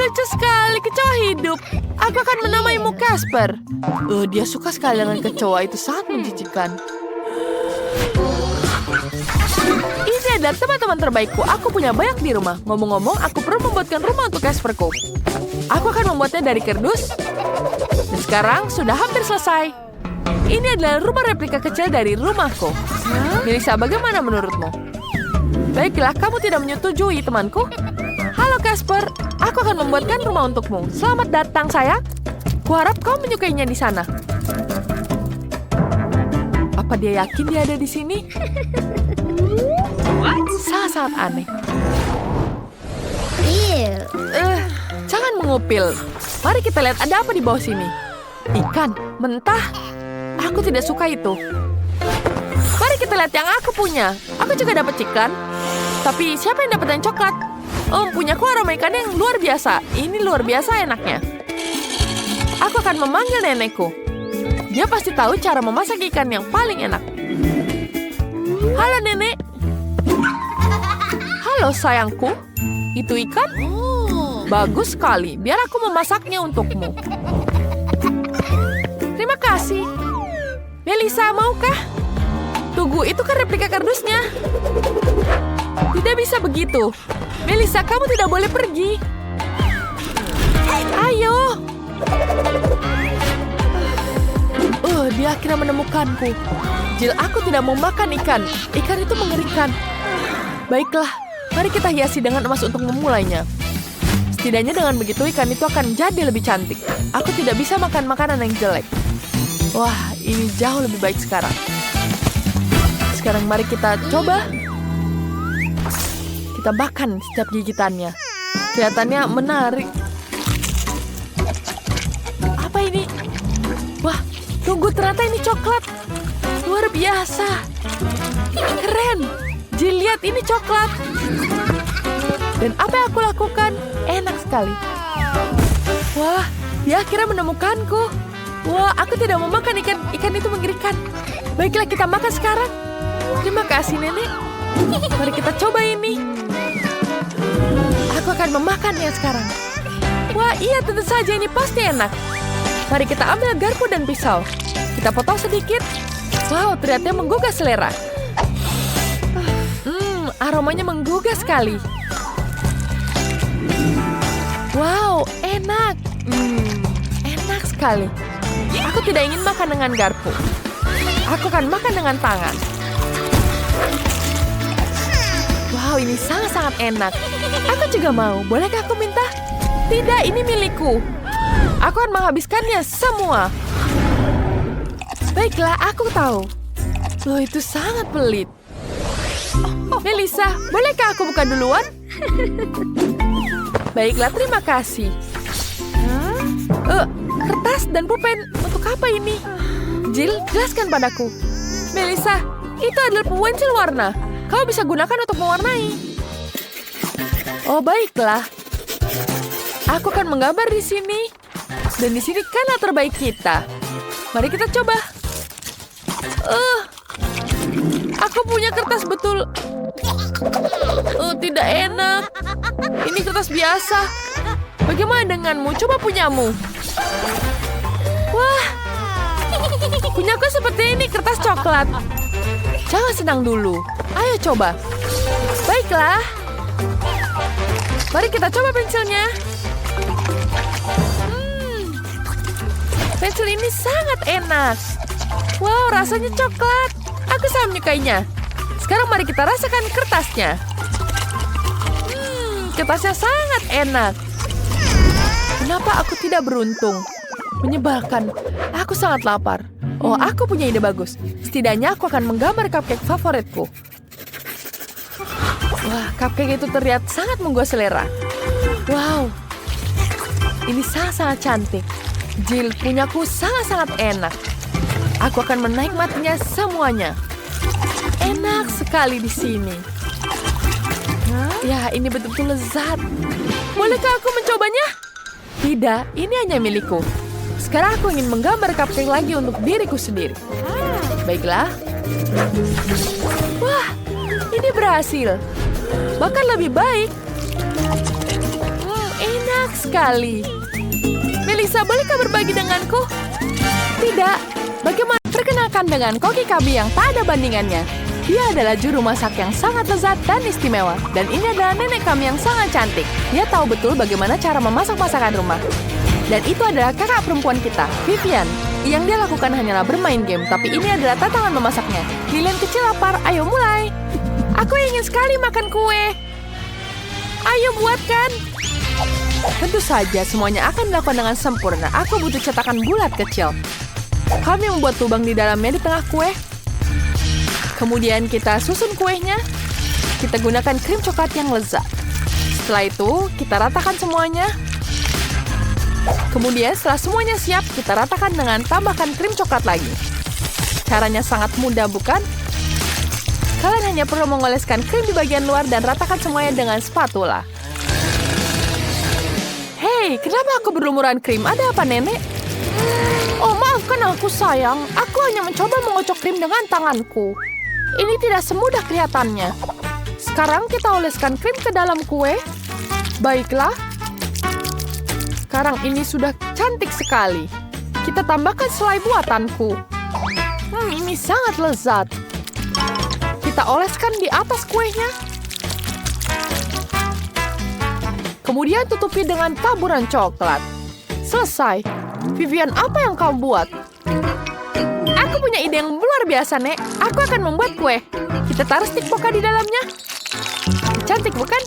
Lucu sekali. Kecoa hidup. Aku akan menamaimu Casper. Dia suka sekali dengan kecoa. Itu sangat menjijikan. Ini adalah teman-teman terbaikku. Aku punya banyak di rumah. Ngomong-ngomong, aku perlu membuatkan rumah untuk Casperku. Aku akan membuatnya dari kardus. Dan sekarang sudah hampir selesai. Ini adalah rumah replika kecil dari rumahku. Melissa, bagaimana menurutmu? Baiklah, kamu tidak menyetujui, temanku. Halo Casper, aku akan membuatkan rumah untukmu. Selamat datang, sayang. Kuharap kau menyukainya di sana. Apa dia yakin dia ada di sini? Sangat-sangat aneh. Jangan mengupil. Mari kita lihat ada apa di bawah sini. Ikan mentah. Aku tidak suka itu. Mari kita lihat yang aku punya. Aku juga dapat ikan. Tapi siapa yang dapat yang coklat? Punyaku aroma ikan yang luar biasa. Ini luar biasa enaknya. Aku akan memanggil nenekku. Dia pasti tahu cara memasak ikan yang paling enak. Halo nenek. Halo sayangku. Itu ikan? Bagus sekali. Biar aku memasaknya untukmu. Terima kasih. Melissa, maukah? Tunggu, itu kan replika kardusnya. Tidak bisa begitu. Melissa, kamu tidak boleh pergi. Ayo. Dia akhirnya menemukanku. Jill, aku tidak mau makan ikan. Ikan itu mengerikan. Baiklah, mari kita hiasi dengan emas untuk memulainya. Setidaknya dengan begitu ikan itu akan jadi lebih cantik. Aku tidak bisa makan makanan yang jelek. Wah, ini jauh lebih baik sekarang. Sekarang mari kita coba. Kita makan setiap gigitannya. Kelihatannya menarik. Apa ini? Wah, tunggu, ternyata ini coklat. Luar biasa. Keren. Jill, lihat ini coklat. Dan apa yang aku lakukan? Enak sekali. Wah, dia akhirnya menemukanku. Wah, aku tidak mau makan ikan. Ikan itu mengerikan. Baiklah, kita makan sekarang. Terima kasih, Nenek. Mari kita coba ini. Aku akan memakannya sekarang. Wah, iya, tentu saja ini pasti enak. Mari kita ambil garpu dan pisau. Kita potong sedikit. Wow, ternyata menggugah selera. Aromanya menggugah sekali. Wow, enak. Enak sekali. Aku tidak ingin makan dengan garpu. Aku akan makan dengan tangan. Wow, ini sangat-sangat enak. Aku juga mau. Bolehkah aku minta? Tidak, ini milikku. Aku akan menghabiskannya semua. Baiklah, aku tahu. Loh, itu sangat pelit. Melissa, bolehkah aku buka duluan? Baiklah, terima kasih. Kertas dan pulpen. Untuk apa ini? Jill, jelaskan padaku. Melissa, itu adalah pensil warna. Kau bisa gunakan untuk mewarnai. Oh, baiklah. Aku akan menggambar di sini. Dan di sini kan latar terbaik kita. Mari kita coba. Aku punya kertas betul. Tidak enak. Ini kertas biasa. Bagaimana denganmu? Coba punyamu. Wah. Punyaku seperti ini, kertas coklat. Jangan senang dulu. Ayo coba. Baiklah. Mari kita coba pensilnya. Pensil ini sangat enak. Wow, rasanya coklat. Aku sangat menyukainya. Sekarang mari kita rasakan kertasnya. Kertasnya sangat enak. Kenapa aku tidak beruntung? Menyebalkan. Aku sangat lapar. Oh, aku punya ide bagus. Setidaknya aku akan menggambar cupcake favoritku. Wah, cupcake itu terlihat sangat menggugah selera. Wow. Ini sangat-sangat cantik. Jill, punyaku sangat-sangat enak. Aku akan menikmatinya semuanya. Enak sekali di sini. Ya, ini betul-betul lezat. Bolehkah aku mencobanya? Tidak, ini hanya milikku. Sekarang aku ingin menggambar cupcake lagi untuk diriku sendiri. Baiklah. Wah, ini berhasil. Bahkan lebih baik. Enak sekali. Melissa, bolehkah berbagi denganku? Tidak. Bagaimana? Perkenalkan dengan Koki Kabi yang tak ada bandingannya. Dia adalah juru masak yang sangat lezat dan istimewa. Dan ini adalah nenek kami yang sangat cantik. Dia tahu betul bagaimana cara memasak masakan rumah. Dan itu adalah kakak perempuan kita, Vivian. Yang dia lakukan hanyalah bermain game, tapi ini adalah tantangan memasaknya. Lilian kecil lapar, ayo mulai. Aku ingin sekali makan kue. Ayo buatkan. Tentu saja semuanya akan dilakukan dengan sempurna. Aku butuh cetakan bulat kecil. Kami membuat lubang di dalamnya di tengah kue. Kemudian kita susun kuenya. Kita gunakan krim coklat yang lezat. Setelah itu, kita ratakan semuanya. Kemudian setelah semuanya siap, kita ratakan dengan tambahkan krim coklat lagi. Caranya sangat mudah, bukan? Kalian hanya perlu mengoleskan krim di bagian luar dan ratakan semuanya dengan spatula. Hei, kenapa aku berlumuran krim? Ada apa, Nenek? Oh, maafkan aku, sayang. Aku hanya mencoba mengocok krim dengan tanganku. Ini tidak semudah kelihatannya. Sekarang kita oleskan krim ke dalam kue. Baiklah. Sekarang ini sudah cantik sekali. Kita tambahkan selai buatanku. Ini sangat lezat. Kita oleskan di atas kuenya. Kemudian tutupi dengan taburan coklat. Selesai. Vivian, apa yang kamu buat? Aku punya ide yang luar biasa, Nek. Aku akan membuat kue. Kita taruh stik poka di dalamnya. Cantik, bukan?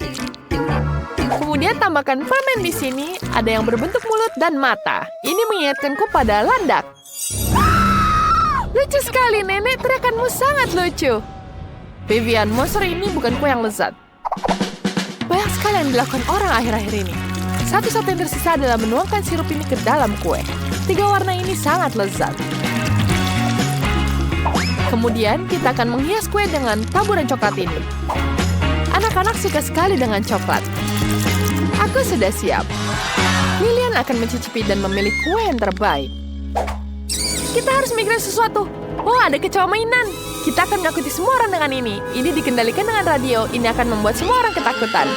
Kemudian tambahkan permen di sini. Ada yang berbentuk mulut dan mata. Ini mengingatkanku pada landak. Lucu sekali, Nenek. Teriakanmu sangat lucu. Vivian, monster ini bukan kue yang lezat. Banyak sekali yang dilakukan orang akhir-akhir ini. Satu-satu yang tersisa adalah menuangkan sirup ini ke dalam kue. 3 warna ini sangat lezat. Kemudian kita akan menghias kue dengan taburan coklat ini. Anak-anak suka sekali dengan coklat. Aku sudah siap. Lilian akan mencicipi dan memilih kue yang terbaik. Kita harus mikirin sesuatu. Oh, ada kecoa mainan. Kita akan menakuti semua orang dengan ini. Ini dikendalikan dengan radio. Ini akan membuat semua orang ketakutan.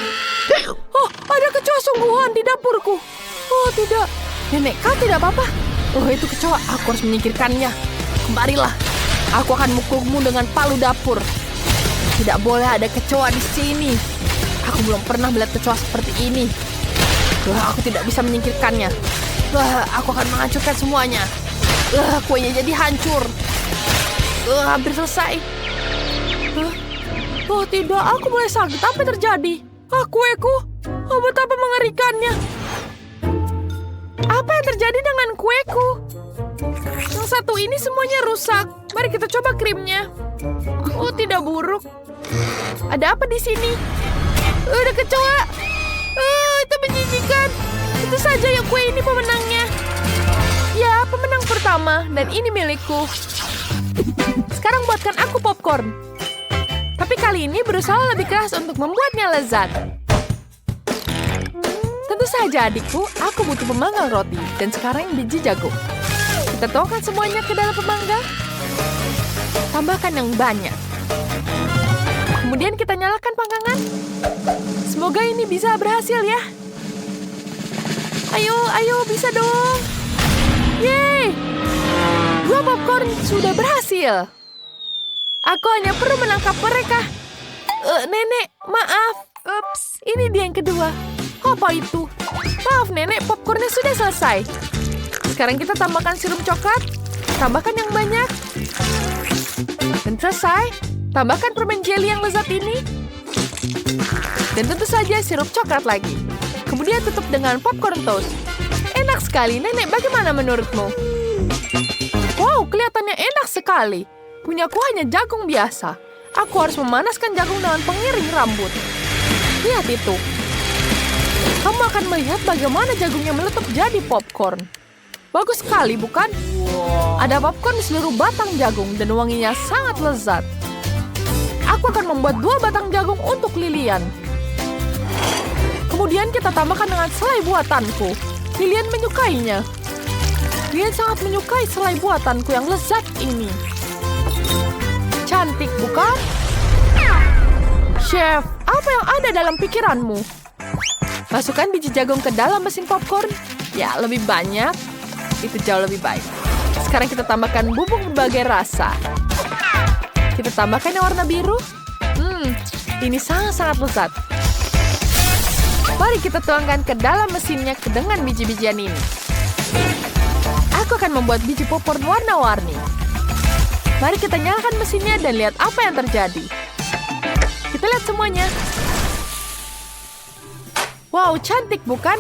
Oh, ada kecoa sungguhan di dapurku. Oh, tidak. Nenek, kau tidak apa-apa? Oh, itu kecoa. Aku harus menyingkirkannya. Kemarilah. Aku akan mukulmu dengan palu dapur. Tidak boleh ada kecoa di sini. Aku belum pernah melihat kecoa seperti ini. Aku tidak bisa menyingkirkannya. Aku akan menghancurkan semuanya. Kuenya jadi hancur. Hampir selesai. Oh tidak, aku mulai sakit. Apa yang terjadi? Kueku. Oh, betapa mengerikannya. Apa yang terjadi dengan kueku? Yang satu ini semuanya rusak. Mari kita coba krimnya. Oh, tidak buruk. Ada apa di sini? Ada kecoa. Itu menjijikan. Itu saja ya, kue ini pemenangnya. Ya, pemenang pertama. Dan ini milikku. Sekarang buatkan aku popcorn. Tapi kali ini berusaha lebih keras untuk membuatnya lezat. Tentu saja adikku, aku butuh pemanggang roti. Dan sekarang biji jagung. Kita tuangkan semuanya ke dalam pemanggang. Tambahkan yang banyak. Kemudian kita nyalakan panggangan. Semoga ini bisa berhasil ya. Ayo, bisa dong. Yeay! 2 popcorn sudah berhasil. Aku hanya perlu menangkap mereka. Nenek, maaf. Ups, ini dia yang kedua. Apa itu? Maaf, Nenek, popcornnya sudah selesai. Sekarang kita tambahkan sirup coklat. Tambahkan yang banyak. Dan selesai. Tambahkan permen jelly yang lezat ini. Dan tentu saja sirup coklat lagi. Kemudian tutup dengan popcorn toast. Enak sekali, Nenek. Bagaimana menurutmu? Wow, kelihatannya enak sekali. Punyaku hanya jagung biasa. Aku harus memanaskan jagung dengan pengiring rambut. Lihat itu. Kamu akan melihat bagaimana jagungnya meletup jadi popcorn. Bagus sekali, bukan? Ada popcorn di seluruh batang jagung dan wanginya sangat lezat. Aku akan membuat 2 batang jagung untuk Lilian. Kemudian kita tambahkan dengan selai buatanku. Lilian menyukainya. Lilian sangat menyukai selai buatanku yang lezat ini. Cantik, bukan? Chef, apa yang ada dalam pikiranmu? Masukkan biji jagung ke dalam mesin popcorn. Ya, lebih banyak. Itu jauh lebih baik. Sekarang kita tambahkan bubuk berbagai rasa. Kita tambahkan yang warna biru. Ini sangat-sangat lezat. Mari kita tuangkan ke dalam mesinnya dengan biji-bijian ini. Aku akan membuat biji popcorn warna-warni. Mari kita nyalakan mesinnya dan lihat apa yang terjadi. Kita lihat semuanya. Wow, cantik bukan?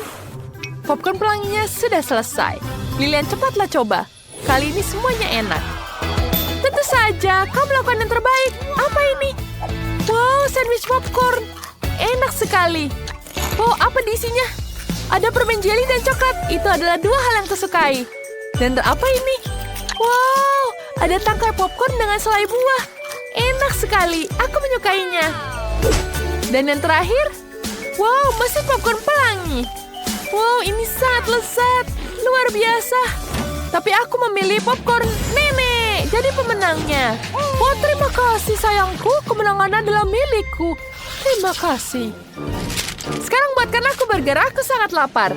Popcorn pelanginya sudah selesai. Lilian, cepatlah coba. Kali ini semuanya enak. Tentu saja, kau melakukan yang terbaik. Apa ini? Wow, sandwich popcorn. Enak sekali. Oh, apa di isinya? Ada permen jelly dan coklat. Itu adalah dua hal yang kusukai. Dan apa ini? Wow, ada tangkai popcorn dengan selai buah. Enak sekali, aku menyukainya. Dan yang terakhir, wow, mesin popcorn pelangi. Wow, ini sangat lezat, luar biasa. Tapi aku memilih popcorn nenek, jadi pemenangnya. Oh, terima kasih sayangku, kemenangan adalah milikku. Terima kasih. Sekarang buatkan aku burger, aku sangat lapar.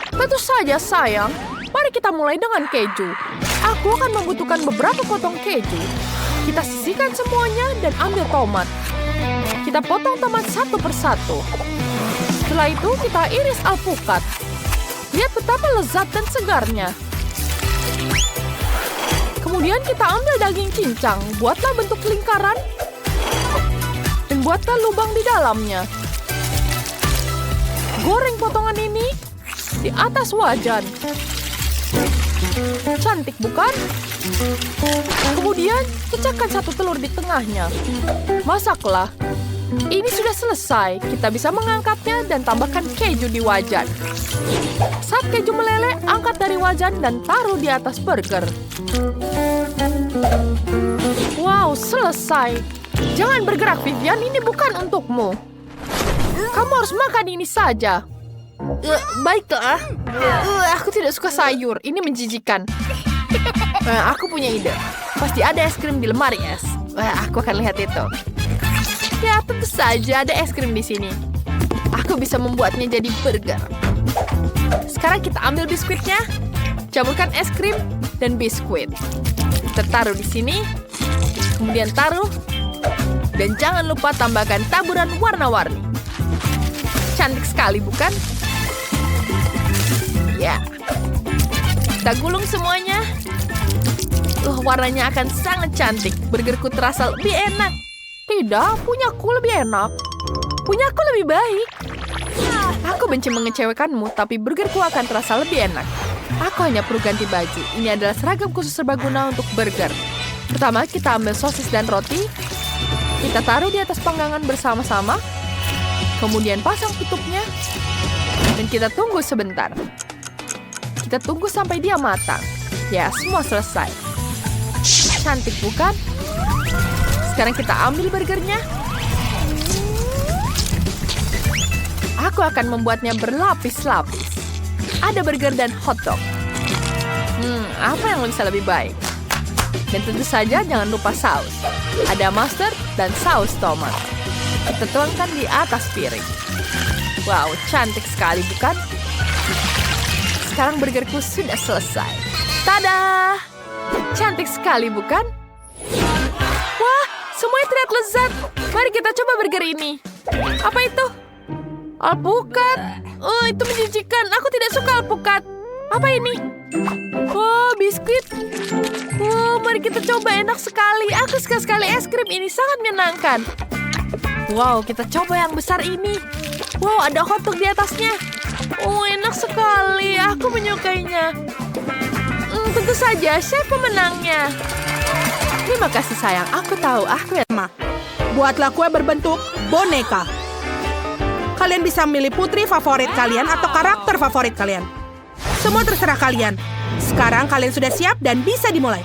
Tentu saja sayang, mari kita mulai dengan keju. Aku akan membutuhkan beberapa potong keju. Kita sisihkan semuanya dan ambil tomat. Kita potong tomat satu persatu. Setelah itu kita iris alpukat. Lihat betapa lezat dan segarnya. Kemudian kita ambil daging cincang, buatlah bentuk lingkaran, dan buatlah lubang di dalamnya. Goreng potongan ini di atas wajan. Cantik bukan? Kemudian pecahkan satu telur di tengahnya. Masaklah. Ini sudah selesai. Kita bisa mengangkatnya dan tambahkan keju di wajan. Saat keju meleleh, angkat dari wajan dan taruh di atas burger. Wow, selesai. Jangan bergerak, Vivian. Ini bukan untukmu. Kamu harus makan ini saja. Baiklah. Aku tidak suka sayur. Ini menjijikan. Aku punya ide. Pasti ada es krim di lemari es. Aku akan lihat itu. Ya, tentu saja ada es krim di sini. Aku bisa membuatnya jadi burger. Sekarang kita ambil biskuitnya, campurkan es krim dan biskuit. Kita taruh di sini, kemudian taruh, dan jangan lupa tambahkan taburan warna-warni. Cantik sekali, bukan? Ya. Kita gulung semuanya. Warnanya akan sangat cantik. Burgerku terasa lebih enak. Tidak, punyaku lebih enak. Punyaku lebih baik. Aku benci mengecewakanmu, tapi burgerku akan terasa lebih enak. Aku hanya perlu ganti baju. Ini adalah seragam khusus serbaguna untuk burger. Pertama, kita ambil sosis dan roti. Kita taruh di atas panggangan bersama-sama. Kemudian pasang tutupnya. Dan kita tunggu sebentar. Kita tunggu sampai dia matang. Ya, semua selesai. Cantik bukan? Sekarang kita ambil burgernya. Aku akan membuatnya berlapis-lapis. Ada burger dan hotdog. Apa yang bisa lebih baik? Dan tentu saja jangan lupa saus. Ada mustard dan saus tomat. Kita tuangkan di atas piring. Wow, cantik sekali bukan? Sekarang burgerku sudah selesai. Tada! Cantik sekali bukan? Wah, semuanya terlihat lezat. Mari kita coba burger ini. Apa itu? Alpukat. Oh, itu menjijikan. Aku tidak suka alpukat. Apa ini? Oh, biskuit. Oh, mari kita coba. Enak sekali. Aku suka sekali es krim ini. Sangat menyenangkan. Wow, kita coba yang besar ini. Wow, ada hotdog di atasnya. Oh, enak sekali. Aku menyukainya. Tentu saja, saya pemenangnya. Terima kasih sayang. Aku tahu. Aku yang Buatlah kue berbentuk boneka. Kalian bisa memilih putri favorit kalian atau karakter favorit kalian. Semua terserah kalian. Sekarang kalian sudah siap dan bisa dimulai.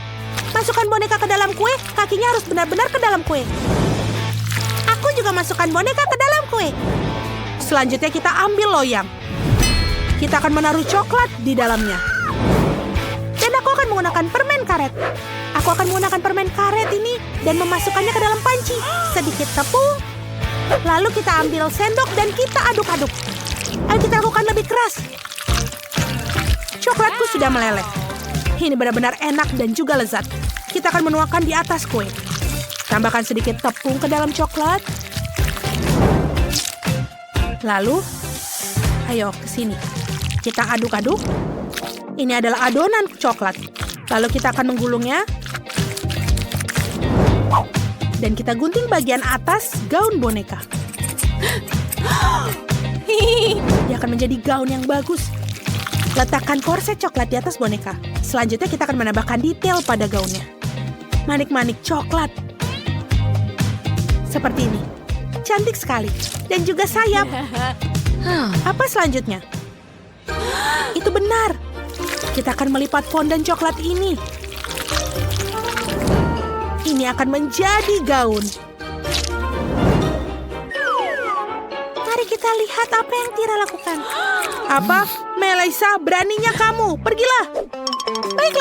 Masukkan boneka ke dalam kue, kakinya harus benar-benar ke dalam kue. Aku juga masukkan boneka ke dalam kue. Selanjutnya kita ambil loyang. Kita akan menaruh coklat di dalamnya. Dan aku akan menggunakan permen karet. Aku akan menggunakan permen karet ini dan memasukkannya ke dalam panci. Sedikit tepung. Lalu kita ambil sendok dan kita aduk-aduk. Ayo kita lakukan lebih keras. Coklatku sudah meleleh. Ini benar-benar enak dan juga lezat. Kita akan menuangkan di atas kue. Tambahkan sedikit tepung ke dalam coklat. Lalu, ayo ke sini. Kita aduk-aduk. Ini adalah adonan coklat. Lalu kita akan menggulungnya. Dan kita gunting bagian atas gaun boneka. Dia akan menjadi gaun yang bagus. Letakkan korset coklat di atas boneka. Selanjutnya kita akan menambahkan detail pada gaunnya. Manik-manik coklat. Seperti ini. Cantik sekali. Dan juga sayap. Apa selanjutnya? Itu benar. Kita akan melipat fondan coklat ini. Ini akan menjadi gaun. Mari kita lihat apa yang Tira lakukan. Apa? Melisa, beraninya kamu. Pergilah.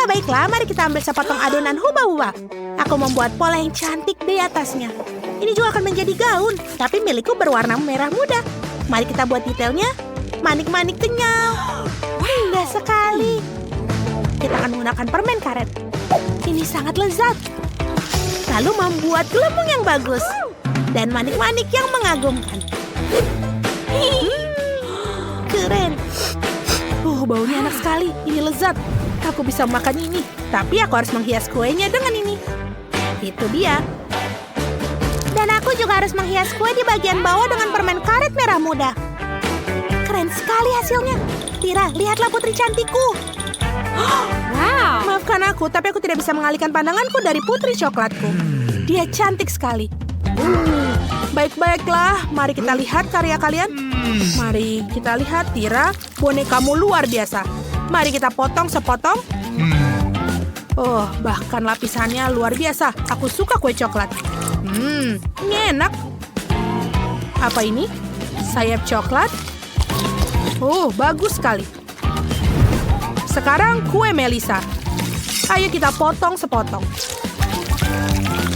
Baiklah. Mari kita ambil sepotong adonan huba-huba. Aku membuat pola yang cantik di atasnya. Ini juga akan menjadi gaun, tapi milikku berwarna merah muda. Mari kita buat detailnya. Manik-manik kenyal. Indah sekali. Kita akan menggunakan permen karet. Ini sangat lezat. Lalu membuat gelembung yang bagus. Dan manik-manik yang mengagumkan. Keren. Baunya enak sekali. Ini lezat. Aku bisa makan ini. Tapi aku harus menghias kuenya dengan ini. Itu dia. Dan aku juga harus menghias kue di bagian bawah dengan permen karet merah muda. Keren sekali hasilnya. Tira, lihatlah putri cantikku. Wow. Maafkan aku, tapi aku tidak bisa mengalihkan pandanganku dari putri coklatku. Dia cantik sekali. Baiklah, mari kita lihat karya kalian. Mari kita lihat, Tira, bonekamu luar biasa. Mari kita potong sepotong. Oh, bahkan lapisannya luar biasa. Aku suka kue coklat. Ini enak. Apa ini? Sayap coklat? Oh, bagus sekali. Sekarang kue Melisa. Ayo kita potong sepotong.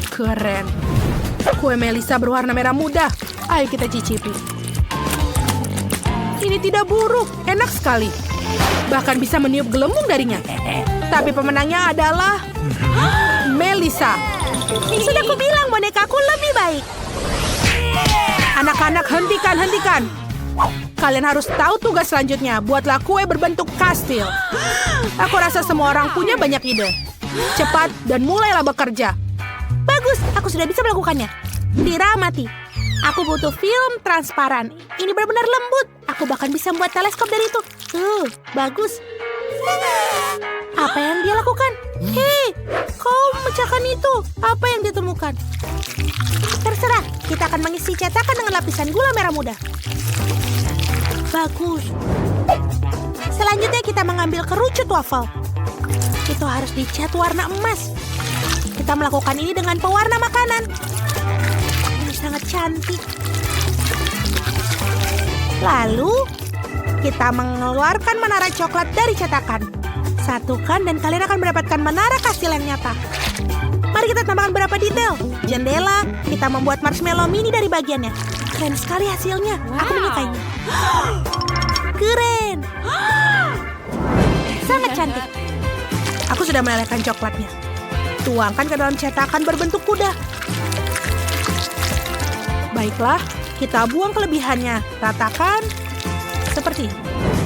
Keren. Kue Melisa berwarna merah muda. Ayo kita cicipi. Ini tidak buruk, enak sekali. Bahkan bisa meniup gelembung darinya. Tapi pemenangnya adalah Melisa. Sudah kubilang bonekaku lebih baik. Anak-anak, hentikan. Kalian harus tahu tugas selanjutnya. Buatlah kue berbentuk kastil. Aku rasa semua orang punya banyak ide. Cepat dan mulailah bekerja. Bagus, aku sudah bisa melakukannya. Tira, amati. Aku butuh film transparan. Ini benar-benar lembut. Aku bahkan bisa membuat teleskop dari itu. Bagus. Apa yang dia lakukan? Hei, kau memecahkan itu. Apa yang dia temukan? Terserah, kita akan mengisi cetakan dengan lapisan gula merah muda. Bagus. Selanjutnya kita mengambil kerucut waffle. Itu harus dicat warna emas. Kita melakukan ini dengan pewarna makanan. Ini sangat cantik. Lalu, kita mengeluarkan menara coklat dari cetakan. Satukan dan kalian akan mendapatkan menara kastil yang nyata. Mari kita tambahkan beberapa detail. Jendela, kita membuat marshmallow mini dari bagiannya. Keren sekali hasilnya. Aku menyukainya. Keren. Sangat cantik. Aku sudah melelehkan coklatnya. Tuangkan ke dalam cetakan berbentuk kuda. Baiklah, kita buang kelebihannya. Ratakan seperti ini.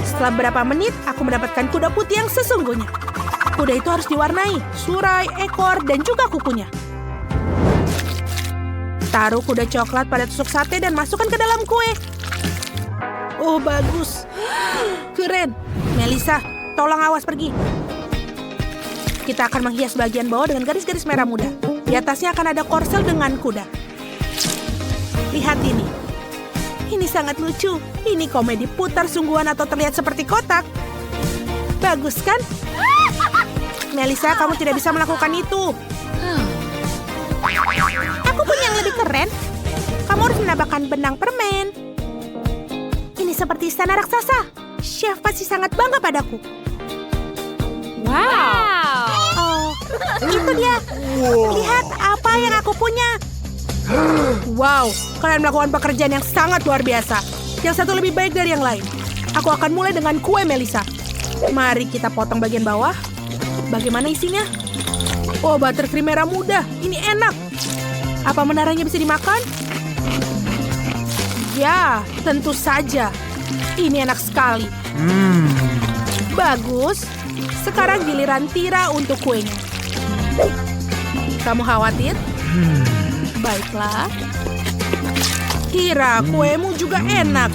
Setelah beberapa menit, aku mendapatkan kuda putih yang sesungguhnya. Kuda itu harus diwarnai, surai, ekor, dan juga kukunya. Taruh kuda coklat pada tusuk sate dan masukkan ke dalam kue. Oh, bagus. Keren. Melisa, tolong awas pergi. Kita akan menghias bagian bawah dengan garis-garis merah muda. Di atasnya akan ada korsel dengan kuda. Lihat ini. Ini sangat lucu. Ini komedi putar sungguhan atau terlihat seperti kotak. Bagus kan? Melisa, kamu tidak bisa melakukan itu. Aku punya yang lebih keren. Kamu harus menambahkan benang permen. Ini seperti istana raksasa. Chef pasti sangat bangga padaku. Wow. Oh, itu dia. Lihat apa yang aku punya. Wow, kalian melakukan pekerjaan yang sangat luar biasa. Yang satu lebih baik dari yang lain. Aku akan mulai dengan kue Melisa. Mari kita potong bagian bawah. Bagaimana isinya? Oh, buttercream merah muda. Ini enak. Apa menaranya bisa dimakan? Ya, tentu saja. Ini enak sekali. Bagus. Sekarang giliran Tira untuk kuenya. Kamu khawatir? Baiklah. Tira, kuemu juga enak.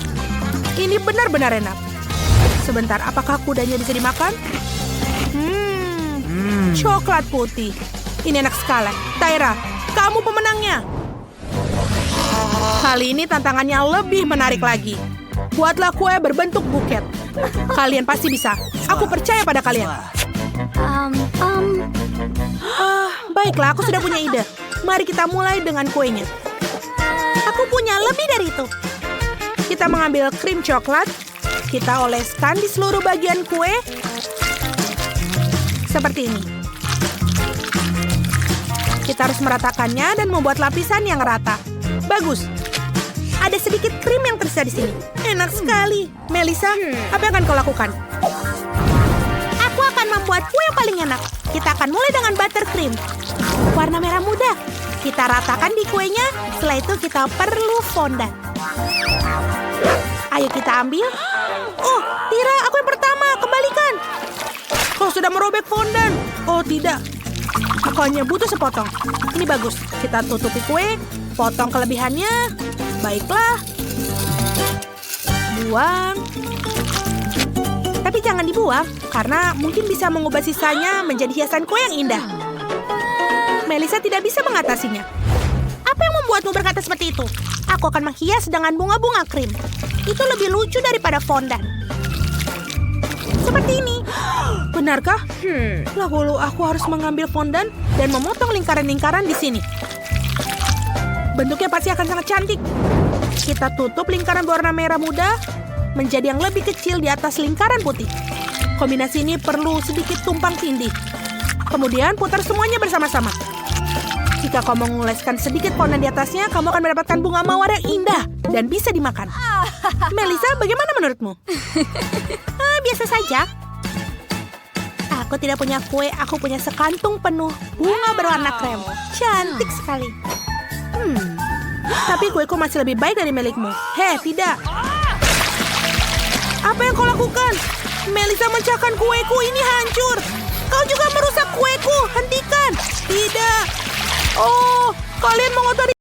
Ini benar-benar enak. Sebentar, apakah kudanya bisa dimakan? Coklat putih. Ini enak sekali. Tyra, kamu pemenangnya. Kali ini tantangannya lebih menarik lagi. Buatlah kue berbentuk buket. Kalian pasti bisa. Aku percaya pada kalian. Baiklah, aku sudah punya ide. Mari kita mulai dengan kuenya. Aku punya lebih dari itu. Kita mengambil krim coklat. Kita oleskan di seluruh bagian kue. Seperti ini. Kita harus meratakannya dan membuat lapisan yang rata. Bagus. Ada sedikit krim yang tersisa di sini. Enak sekali. Melissa, apa yang akan kau lakukan? Aku akan membuat kue yang paling enak. Kita akan mulai dengan buttercream. Warna merah muda. Kita ratakan di kuenya. Setelah itu kita perlu fondant. Ayo kita ambil. Oh, Tira, aku yang pertama. Kembalikan. Kau sudah merobek fondant. Oh, tidak. Aku hanya butuh sepotong. Ini bagus. Kita tutupi kue. Potong kelebihannya. Baiklah. Buang. Tapi jangan dibuang, karena mungkin bisa mengubah sisanya menjadi hiasan kue yang indah. Melissa tidak bisa mengatasinya. Apa yang membuatmu berkata seperti itu? Aku akan menghias dengan bunga-bunga krim. Itu lebih lucu daripada fondant. Seperti ini. Benarkah? Lalu aku harus mengambil fondant dan memotong lingkaran-lingkaran di sini. Bentuknya pasti akan sangat cantik. Kita tutup lingkaran berwarna merah muda menjadi yang lebih kecil di atas lingkaran putih. Kombinasi ini perlu sedikit tumpang tindih. Kemudian putar semuanya bersama-sama. Jika kau mengoleskan sedikit fondant di atasnya, kamu akan mendapatkan bunga mawar yang indah dan bisa dimakan. Melissa, bagaimana menurutmu? Biasa saja. Aku tidak punya kue, aku punya sekantung penuh bunga berwarna krem. Cantik sekali. Tapi kueku masih lebih baik dari milikmu. Hei, tidak. Apa yang kau lakukan? Melissa memecahkan kueku, ini hancur. Kau juga merusak kueku, hentikan. Tidak. Oh, kalian mengotori